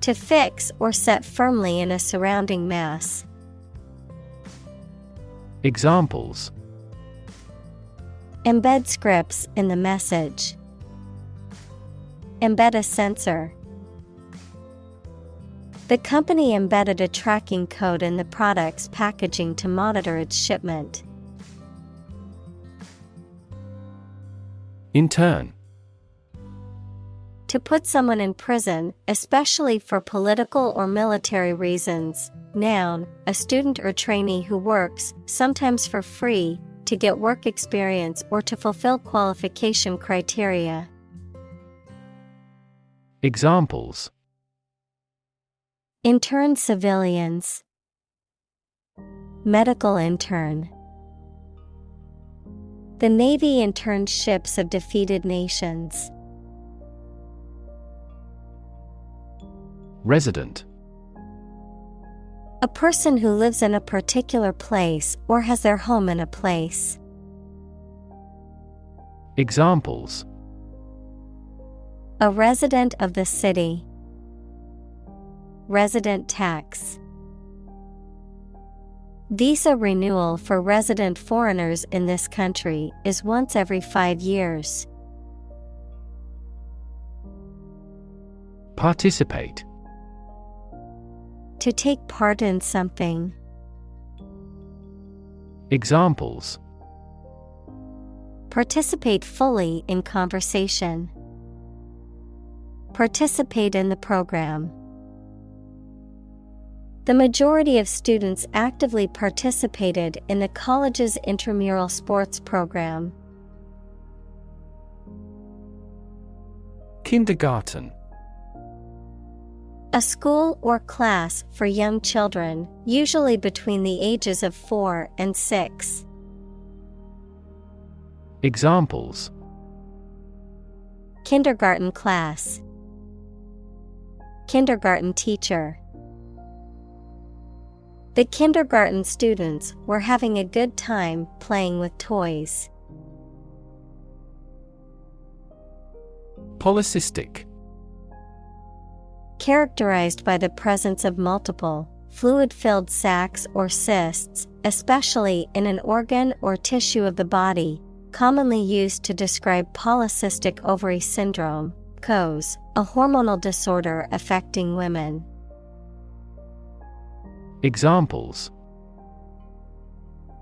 To fix or set firmly in a surrounding mass. Examples: Embed scripts in the message. Embed a sensor. The company embedded a tracking code in the product's packaging to monitor its shipment. Intern. To put someone in prison, especially for political or military reasons. Noun, a student or trainee who works, sometimes for free, to get work experience or to fulfill qualification criteria. Examples: Intern civilians. Medical intern. The Navy interned ships of defeated nations. Resident. A person who lives in a particular place or has their home in a place. Examples: A resident of the city. Resident tax. Visa renewal for resident foreigners in this country is once every 5 years. Participate. To take part in something. Examples: Participate fully in conversation. Participate in the program. The majority of students actively participated in the college's intramural sports program. Kindergarten. A school or class for young children, usually between the ages of 4 and 6. Examples: Kindergarten class. Kindergarten teacher. The kindergarten students were having a good time playing with toys. Polycystic. Characterized by the presence of multiple, fluid-filled sacs or cysts, especially in an organ or tissue of the body, commonly used to describe polycystic ovary syndrome, PCOS, a hormonal disorder affecting women. Examples: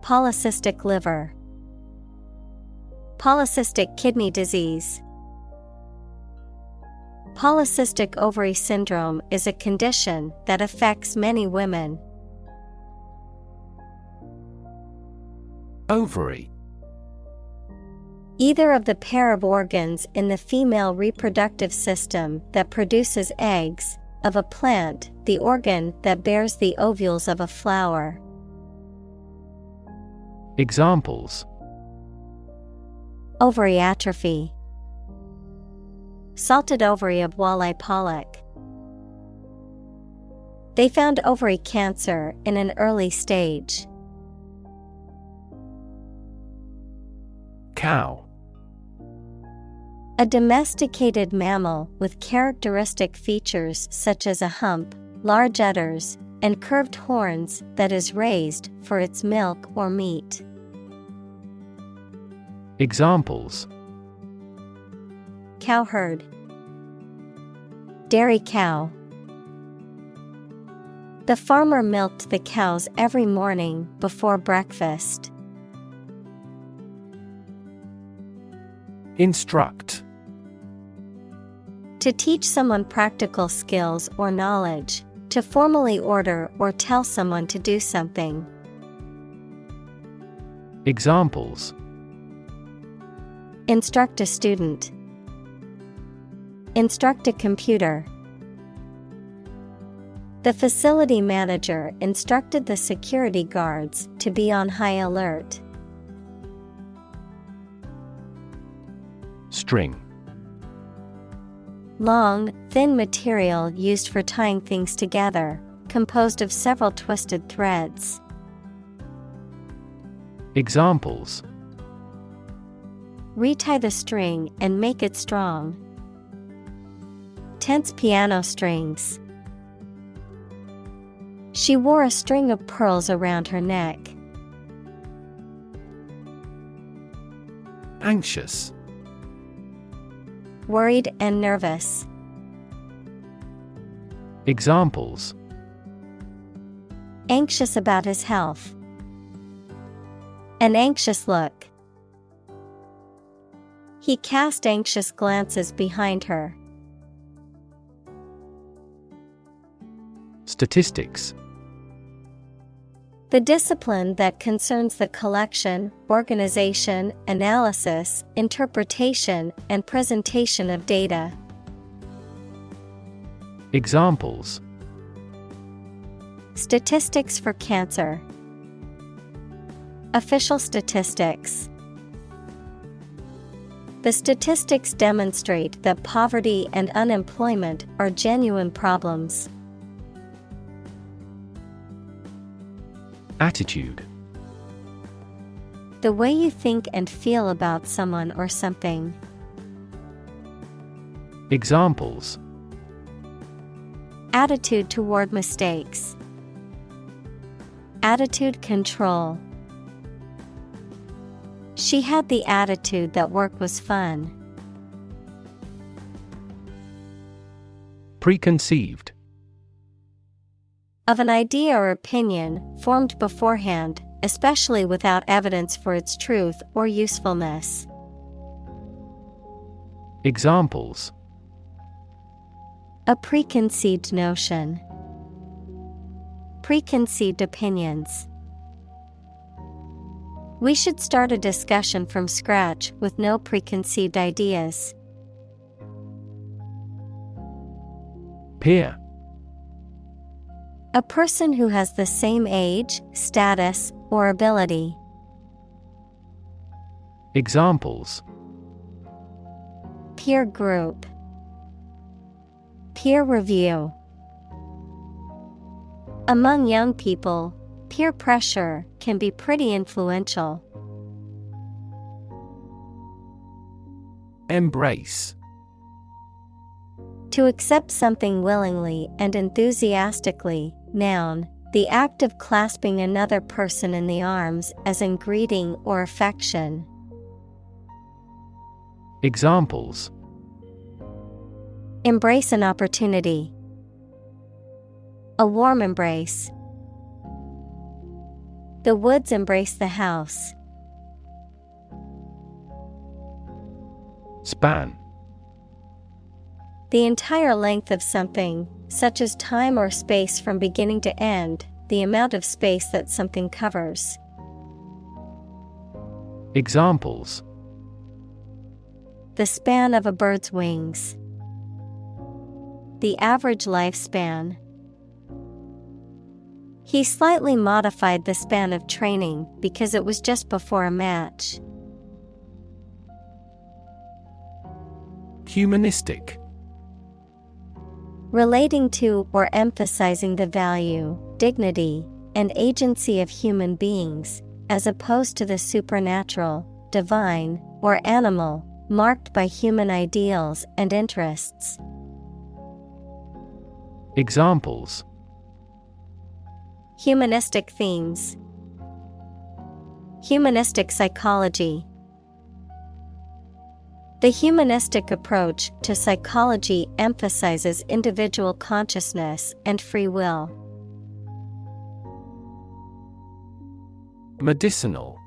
Polycystic liver. Polycystic kidney disease. Polycystic ovary syndrome is a condition that affects many women. Ovary. Either of the pair of organs in the female reproductive system that produces eggs, of a plant, the organ that bears the ovules of a flower. Examples: Ovary atrophy. Salted ovary of walleye pollock. They found ovary cancer in an early stage. Cow. A domesticated mammal with characteristic features such as a hump, large udders, and curved horns that is raised for its milk or meat. Examples: Cowherd, dairy cow. The farmer milked the cows every morning before breakfast. Instruct. To teach someone practical skills or knowledge, to formally order or tell someone to do something. Examples: Instruct a student. Instruct a computer. The facility manager instructed the security guards to be on high alert. String. Long, thin material used for tying things together, composed of several twisted threads. Examples: Retie the string and make it strong. Tense piano strings. She wore a string of pearls around her neck. Anxious. Worried and nervous. Examples: Anxious about his health. An anxious look. He cast anxious glances behind her. Statistics. The discipline that concerns the collection, organization, analysis, interpretation, and presentation of data. Examples: Statistics for cancer. Official statistics. The statistics demonstrate that poverty and unemployment are genuine problems. Attitude. The way you think and feel about someone or something. Examples: Attitude toward mistakes. Attitude control. She had the attitude that work was fun. Preconceived. Of an idea or opinion formed beforehand, especially without evidence for its truth or usefulness. Examples: A preconceived notion. Preconceived opinions. We should start a discussion from scratch with no preconceived ideas. Peer. A person who has the same age, status, or ability. Examples: Peer group. Peer review. Among young people, peer pressure can be pretty influential. Embrace. To accept something willingly and enthusiastically. Noun, the act of clasping another person in the arms as in greeting or affection. Examples: Embrace an opportunity. A warm embrace. The woods embrace the house. Span. The entire length of something, such as time or space from beginning to end, the amount of space that something covers. Examples: The span of a bird's wings. The average lifespan. He slightly modified the span of training because it was just before a match. Humanistic. Relating to or emphasizing the value, dignity, and agency of human beings, as opposed to the supernatural, divine, or animal, marked by human ideals and interests. Examples: Humanistic themes. Humanistic psychology. The humanistic approach to psychology emphasizes individual consciousness and free will. Medicinal.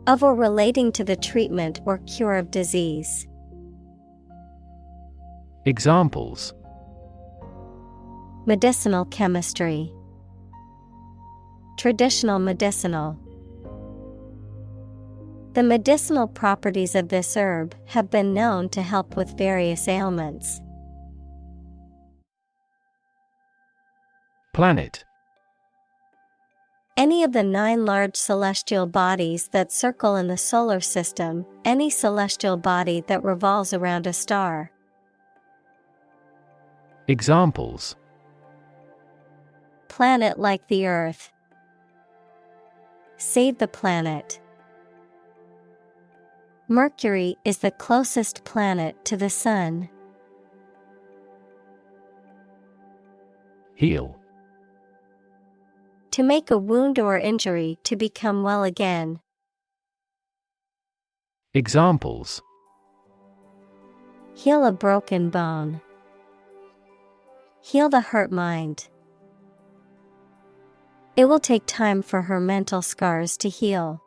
Of or relating to the treatment or cure of disease. Examples: Medicinal chemistry. Traditional medicinal. The medicinal properties of this herb have been known to help with various ailments. Planet. Any of the 9 large celestial bodies that circle in the solar system, any celestial body that revolves around a star. Examples: Planet like the Earth. Save the planet. Mercury is the closest planet to the Sun. Heal. To make a wound or injury to become well again. Examples: Heal a broken bone. Heal the hurt mind. It will take time for her mental scars to heal.